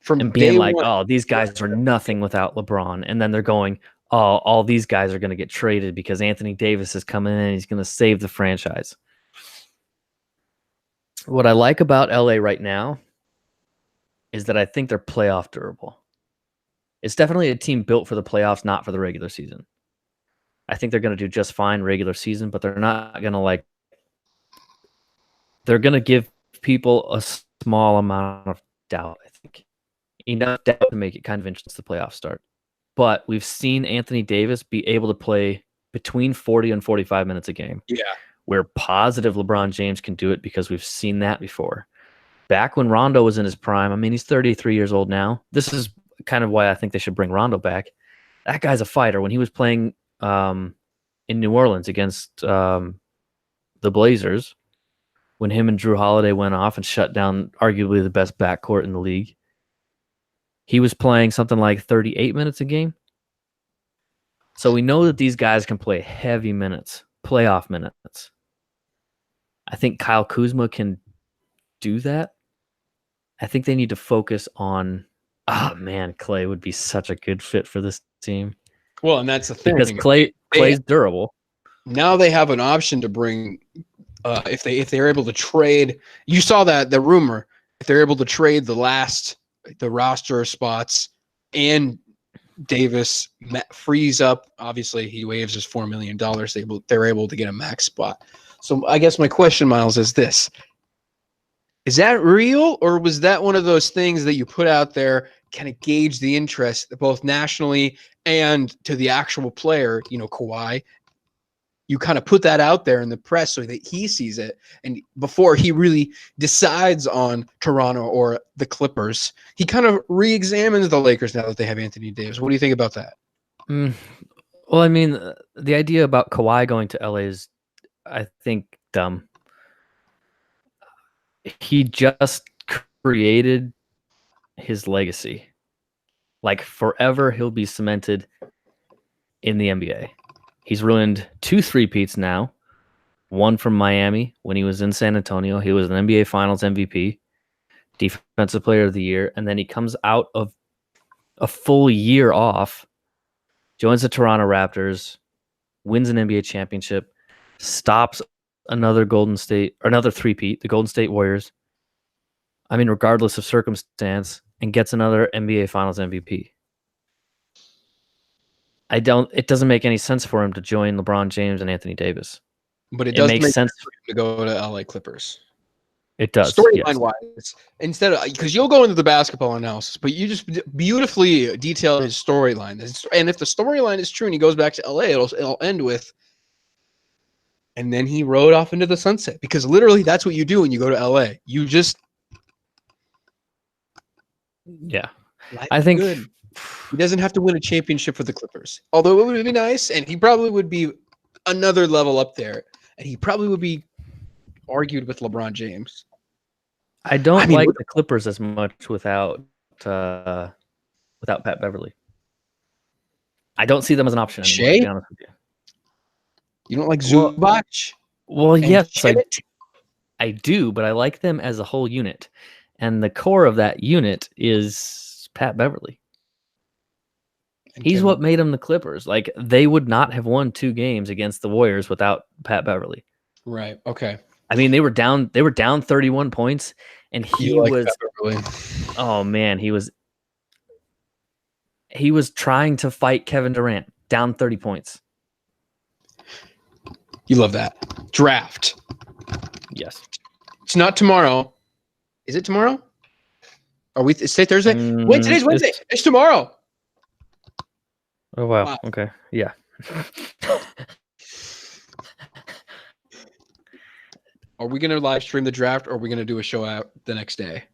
from being like, oh, these guys are nothing without LeBron, and then they're going, oh, all these guys are going to get traded because Anthony Davis is coming in and he's going to save the franchise. What I like about LA right now is that I think they're playoff durable. It's definitely a team built for the playoffs, not for the regular season. I think they're going to do just fine regular season, but they're not going to they're going to give people a small amount of doubt, I think. Enough doubt to make it kind of interesting to the playoffs start. But we've seen Anthony Davis be able to play between 40 and 45 minutes a game. Yeah. We're positive LeBron James can do it because we've seen that before. Back when Rondo was in his prime, I mean, he's 33 years old now. This is kind of why I think they should bring Rondo back. That guy's a fighter. When he was playing in New Orleans against the Blazers when him and Drew Holiday went off and shut down arguably the best backcourt in the league. He was playing something like 38 minutes a game. So we know that these guys can play heavy minutes, playoff minutes. I think Kyle Kuzma can do that. I think they need to focus on, Clay would be such a good fit for this team. Well, and that's the thing. Because Clay's durable. Now they have an option to bring if they're able to trade. You saw the rumor. If they're able to trade the roster spots and Davis frees up, obviously he waives his $4 million. They're able to get a max spot. So I guess my question, Miles, is this. Is that real, or was that one of those things that you put out there, kind of gauge the interest both nationally and to the actual player, Kawhi? You kind of put that out there in the press so that he sees it. And before he really decides on Toronto or the Clippers, he kind of re-examines the Lakers now that they have Anthony Davis. What do you think about that? Well, I mean, the idea about Kawhi going to LA is, I think, dumb. He just created his legacy. Like, forever he'll be cemented in the NBA. He's ruined 2 3-peats now. One from Miami when he was in San Antonio. He was an NBA Finals MVP, Defensive Player of the Year, and then he comes out of a full year off, joins the Toronto Raptors, wins an NBA championship, stops another 3-peat, the Golden State Warriors. I mean, regardless of circumstance, and gets another NBA Finals MVP. It doesn't make any sense for him to join LeBron James and Anthony Davis. But it does make sense for him to go to LA Clippers. It does. Storyline wise, instead of, because you'll go into the basketball analysis, but you just beautifully detail his storyline. And if the storyline is true and he goes back to LA, it'll end with, and then he rode off into the sunset, because literally that's what you do when you go to LA. You just, I think good. He doesn't have to win a championship for the Clippers, although it would be nice, and he probably would be another level up there, and he probably would be argued with LeBron James. I don't like the Clippers as much without Pat Beverly. I don't see them as an option anymore, to be honest with you. You don't like Zubac? Well, yes, I do, but I like them as a whole unit. And the core of that unit is Pat Beverly. He's what made them the Clippers. Like, they would not have won 2 games against the Warriors without Pat Beverly. Right. Okay. I mean, they were down 31 points, and he was oh man, he was trying to fight Kevin Durant, down 30 points. You love that. Draft. Yes. It's not tomorrow. Is it tomorrow? Is today Thursday? Wait, today's Wednesday. It's tomorrow. Oh, wow. Okay. Yeah. Are we going to live stream the draft, or are we going to do a show out the next day?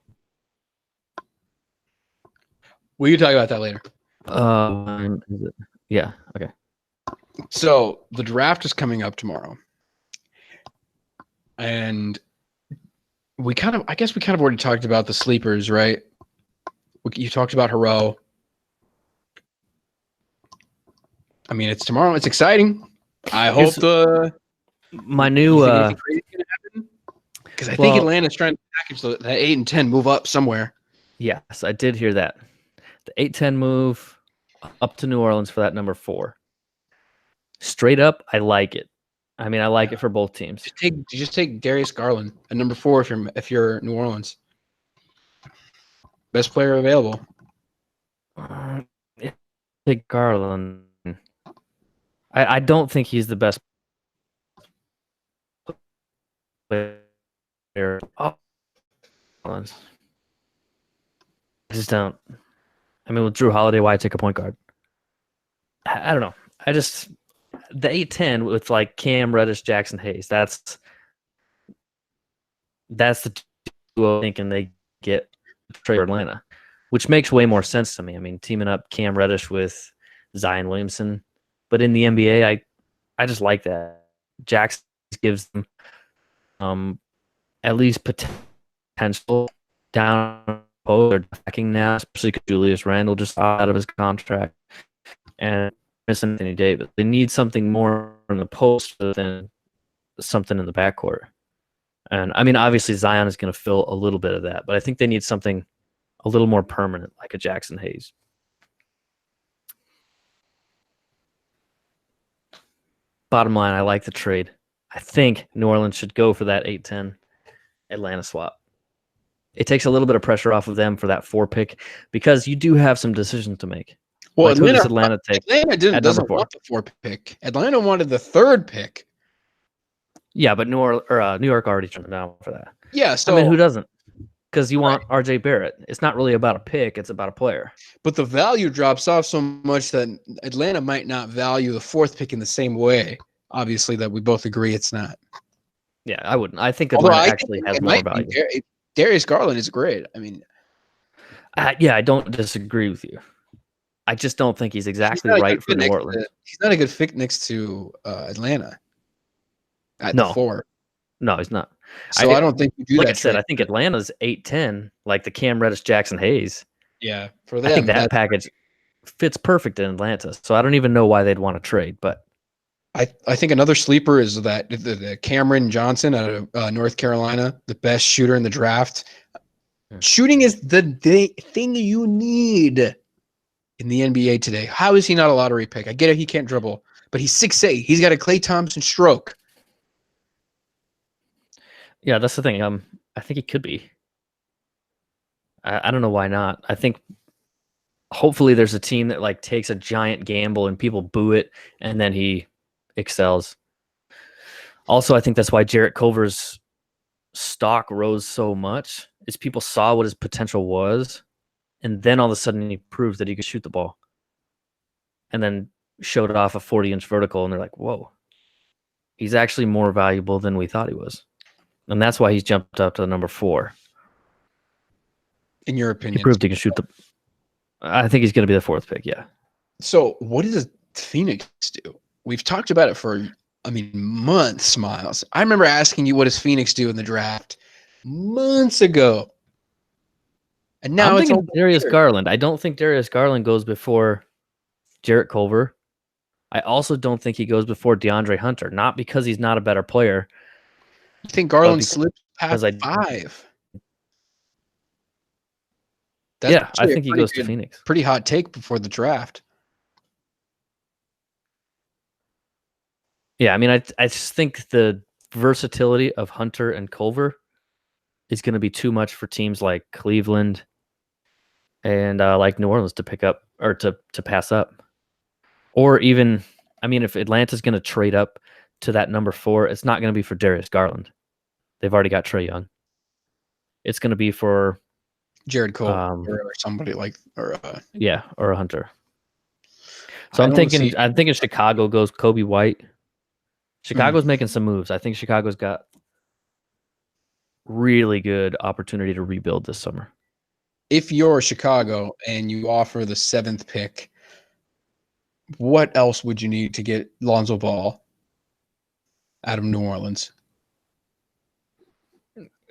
We can talk about that later. Yeah. Okay. So the draft is coming up tomorrow. And I guess we kind of already talked about the sleepers, right? You talked about Hero. I mean, it's tomorrow. It's exciting. I hope my new because I think Atlanta's trying to package that 8 and 10 move up somewhere. Yes, I did hear that. The 8-10 move up to New Orleans for that number 4. Straight up, I like it. I mean, I like it for both teams. Just take Darius Garland at number 4 if you're New Orleans. Best player available. Take Garland. I don't think he's the best player. I just don't. I mean, with Drew Holiday, why take a point guard? I don't know. The 8-10 with like Cam Reddish, Jackson Hayes. That's the duo thinking they get trade for Atlanta, which makes way more sense to me. I mean, teaming up Cam Reddish with Zion Williamson. But in the NBA, I just like that. Jackson gives them at least potential down post. They're attacking now, especially because Julius Randle just out of his contract and missing Anthony Davis. They need something more in the post than something in the backcourt. And I mean, obviously Zion is going to fill a little bit of that, but I think they need something a little more permanent, like a Jackson Hayes. Bottom line, I like the trade. I think New Orleans should go for that 8-10 Atlanta swap. It takes a little bit of pressure off of them for that 4 pick because you do have some decisions to make. Well, like who does Atlanta take? Atlanta doesn't want the 4 pick. Atlanta wanted the 3rd pick. Yeah, but New York already turned down for that. Yeah, so I mean, who doesn't? Because you want RJ Barrett. It's not really about a pick; it's about a player. But the value drops off so much that Atlanta might not value the 4th pick in the same way. Obviously, that we both agree it's not. Yeah, I wouldn't. I think Atlanta actually has more value. Darius Garland is great. I mean, yeah, I don't disagree with you. I just don't think he's exactly right for New Orleans. He's not a good fit next to Atlanta. At the 4. No, he's not. So I don't think you do like that. I said, I think Atlanta's 8-10, like the Cam Reddish, Jackson Hayes. Yeah, for them, I think that package fits perfect in Atlanta. So I don't even know why they'd want to trade. But I think another sleeper is that the Cameron Johnson out of North Carolina, the best shooter in the draft. Shooting is the thing you need in the NBA today. How is he not a lottery pick? I get it, he can't dribble, but he's 6'8". He's got a Klay Thompson stroke. Yeah, that's the thing. I think he could be. I don't know why not. I think hopefully there's a team that like takes a giant gamble and people boo it, and then he excels. Also, I think that's why Jarrett Culver's stock rose so much. Is people saw what his potential was, and then all of a sudden he proved that he could shoot the ball, and then showed off a 40-inch vertical, and they're like, "Whoa, he's actually more valuable than we thought he was." And that's why he's jumped up to the number 4. In your opinion, he proved he can shoot the. I think he's going to be the 4th pick. Yeah. So what does Phoenix do? We've talked about it for, months, Miles. I remember asking you, what does Phoenix do in the draft months ago? And now I'm thinking Darius Garland. I don't think Darius Garland goes before Jarrett Culver. I also don't think he goes before DeAndre Hunter, not because he's not a better player. You think Garland slipped past 5? Yeah, I think he goes to Phoenix. Pretty hot take before the draft. Yeah, I mean, I just think the versatility of Hunter and Culver is going to be too much for teams like Cleveland and like New Orleans to pick up or to pass up. Or even, I mean, if Atlanta's going to trade up to that number 4, it's not going to be for Darius Garland. They've already got Trae Young. It's going to be for Jared Cole or somebody like, or a Hunter. So I'm thinking Chicago goes Kobe White. Chicago's making some moves. I think Chicago's got really good opportunity to rebuild this summer. If you're Chicago and you offer the 7th pick, what else would you need to get Lonzo Ball out of New Orleans?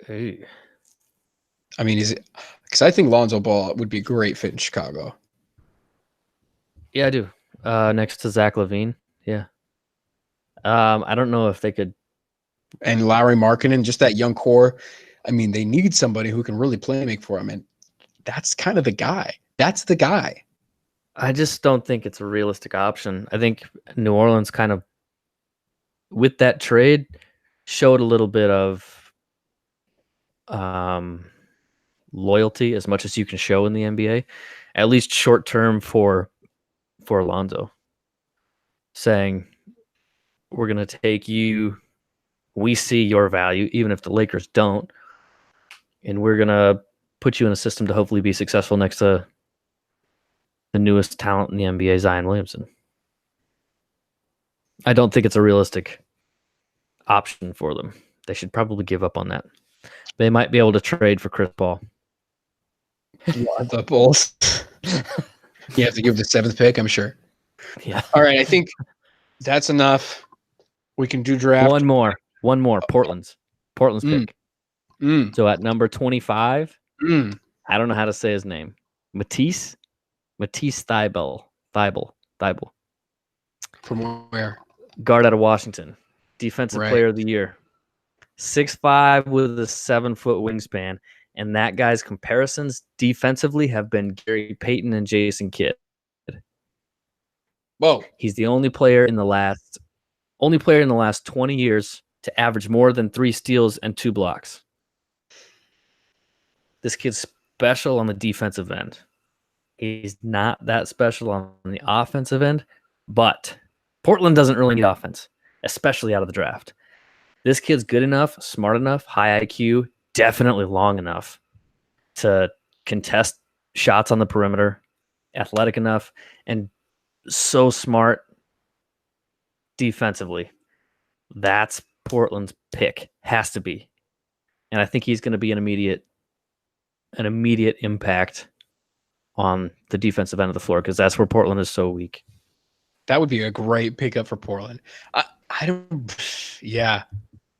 Hey. I mean, because I think Lonzo Ball would be a great fit in Chicago. Yeah, I do. Next to Zach LaVine. Yeah. I don't know if they could. And Lauri Markkanen, just that young core. I mean, they need somebody who can really play make for him. And that's kind of the guy. That's the guy. I just don't think it's a realistic option. I think New Orleans kind of, with that trade, showed a little bit of loyalty as much as you can show in the NBA, at least short term for Lonzo, saying we're going to take you. We see your value, even if the Lakers don't, and we're going to put you in a system to hopefully be successful next to the newest talent in the NBA, Zion Williamson. I don't think it's a realistic option for them. They should probably give up on that. They might be able to trade for Chris Paul. The Bulls. You have to give the 7th pick, I'm sure. Yeah. All right, I think that's enough. We can do draft. One more. Portland's Mm. pick. Mm. So at number 25, Mm. I don't know how to say his name. Matisse Thybulle. From where? Guard out of Washington. Defensive Right. player of the year. 6'5" with a 7-foot wingspan. And that guy's comparisons defensively have been Gary Payton and Jason Kidd. Whoa. He's the only player in the last 20 years to average more than 3 steals and 2 blocks. This kid's special on the defensive end. He's not that special on the offensive end, but Portland doesn't really need offense, especially out of the draft. This kid's good enough, smart enough, high IQ, definitely long enough to contest shots on the perimeter, athletic enough, and so smart defensively. That's Portland's pick. Has to be. And I think he's going to be an immediate impact on the defensive end of the floor because that's where Portland is so weak. That would be a great pickup for Portland. I don't. Yeah,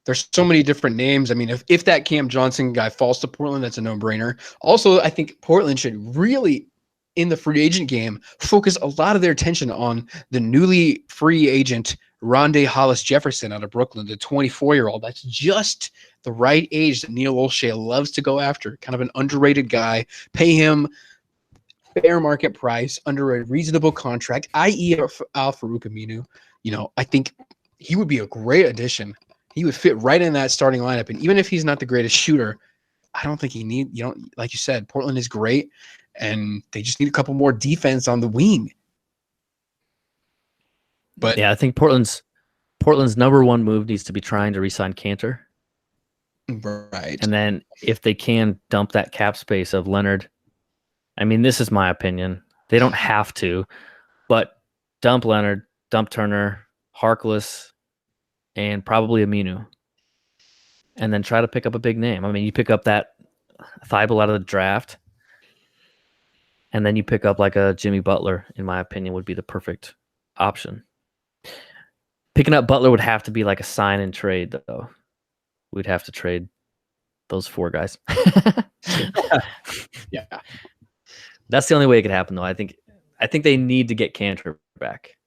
there's so many different names. I mean, if that Cam Johnson guy falls to Portland, that's a no-brainer. Also, I think Portland should really, in the free agent game, focus a lot of their attention on the newly free agent Rondé Hollis Jefferson out of Brooklyn, the 24-year-old. That's just the right age that Neil Olshey loves to go after. Kind of an underrated guy. Pay him fair market price under a reasonable contract, i.e. Al Farouk Aminu. I think he would be a great addition. He would fit right in that starting lineup. And even if he's not the greatest shooter, I don't think like you said, Portland is great and they just need a couple more defense on the wing. But yeah, I think Portland's number one move needs to be trying to re-sign Cantor. Right. And then if they can dump that cap space of Leonard, I mean, this is my opinion. They don't have to, but dump Leonard, dump Turner, Harkless, and probably Aminu. And then try to pick up a big name. I mean, you pick up that Thybulle out of the draft, and then you pick up like a Jimmy Butler, in my opinion, would be the perfect option. Picking up Butler would have to be like a sign and trade, though. We'd have to trade those 4 guys. Yeah. That's the only way it could happen, though. I think they need to get Cantor back.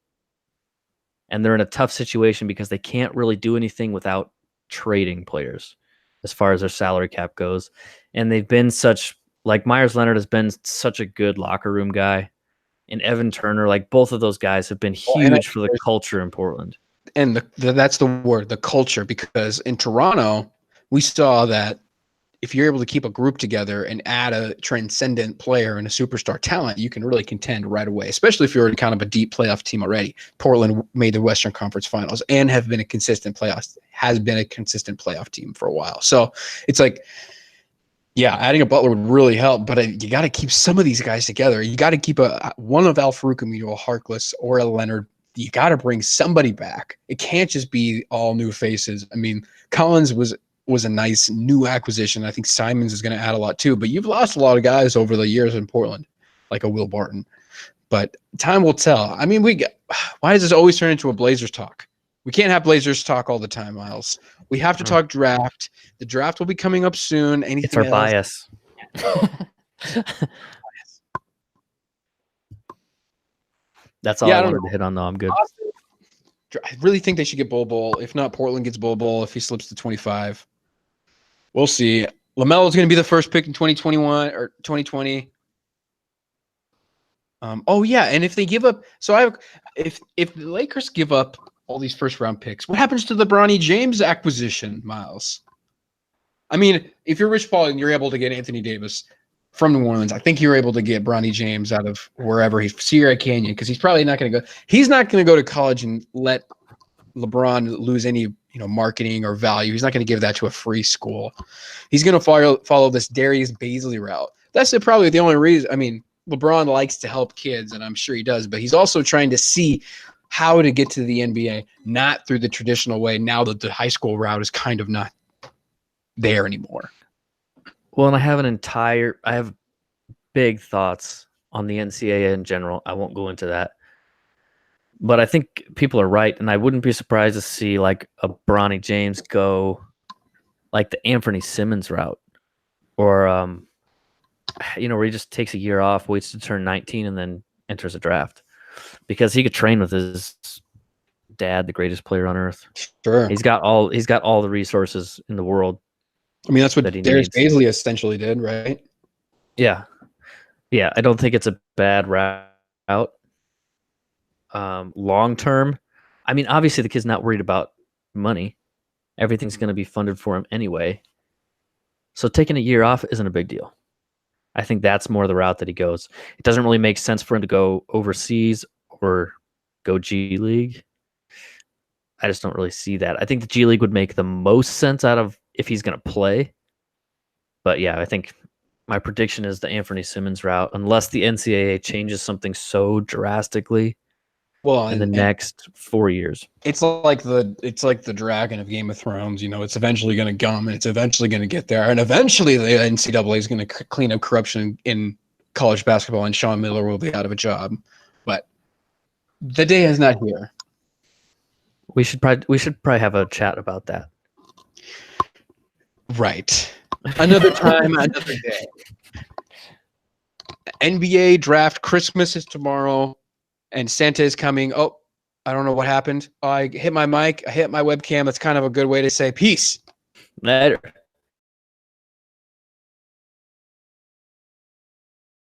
And they're in a tough situation because they can't really do anything without trading players as far as their salary cap goes. And they've been like Myers Leonard has been such a good locker room guy. And Evan Turner, like both of those guys have been huge for the culture in Portland. And that's the word, the culture, because in Toronto, we saw that if you're able to keep a group together and add a transcendent player and a superstar talent, you can really contend right away, especially if you're in kind of a deep playoff team already. Portland made the Western Conference Finals and has been a consistent playoff team for a while. So it's like, yeah, adding a Butler would really help, but you got to keep some of these guys together. You got to keep one of Al Farouk Aminu, a Harkless, or a Leonard. You got to bring somebody back. It can't just be all new faces. I mean, Collins was a nice new acquisition. I think Simons is going to add a lot too, but you've lost a lot of guys over the years in Portland, like a Will Barton. But time will tell. I mean, why does this always turn into a Blazers talk? We can't have Blazers talk all the time, Miles. We have to talk draft. The draft will be coming up soon. Anything It's our else? bias. That's all I wanted to hit on, though. I'm good. I really think they should get Bol. If not, Portland gets Bol if he slips to 25. We'll see. LaMelo's going to be the first pick in 2021 or 2020. And if they give up, if the Lakers give up all these first round picks, what happens to the Bronny James acquisition, Miles? I mean, if you're Rich Paul and you're able to get Anthony Davis from New Orleans, I think you're able to get Bronny James out of wherever Sierra Canyon, because he's probably not going to go. He's not going to go to college and let LeBron lose any marketing or value. He's not going to give that to a free school. He's going to follow this Darius Baisley route. That's probably the only reason. I mean, LeBron likes to help kids, and I'm sure he does, but he's also trying to see how to get to the NBA, not through the traditional way, now that the high school route is kind of not there anymore. Well, and I have big thoughts on the NCAA in general. I won't go into that. But I think people are right, and I wouldn't be surprised to see like a Bronny James go like the Anthony Simmons route, or where he just takes a year off, waits to turn 19, and then enters a draft because he could train with his dad, the greatest player on earth. Sure. He's got all the resources in the world. I mean, that's what that he Darius needs. Bazley essentially did, right? Yeah. I don't think it's a bad route. Long term, I mean, obviously the kid's not worried about money. Everything's going to be funded for him anyway. So taking a year off isn't a big deal. I think that's more the route that he goes. It doesn't really make sense for him to go overseas or go G League. I just don't really see that. I think the G League would make the most sense out of if he's going to play. But yeah, I think my prediction is the Anthony Simmons route, unless the NCAA changes something so drastically in the next 4 years. It's like the dragon of Game of Thrones. It's eventually going to come, and it's eventually going to get there, and eventually the NCAA is going to clean up corruption in college basketball, and Sean Miller will be out of a job. But the day is not here. We should probably have a chat about that. Right. Another time, another day. NBA draft, Christmas is tomorrow, and Santa is coming. Oh, I don't know what happened. I hit my mic. I hit my webcam. That's kind of a good way to say peace. Later.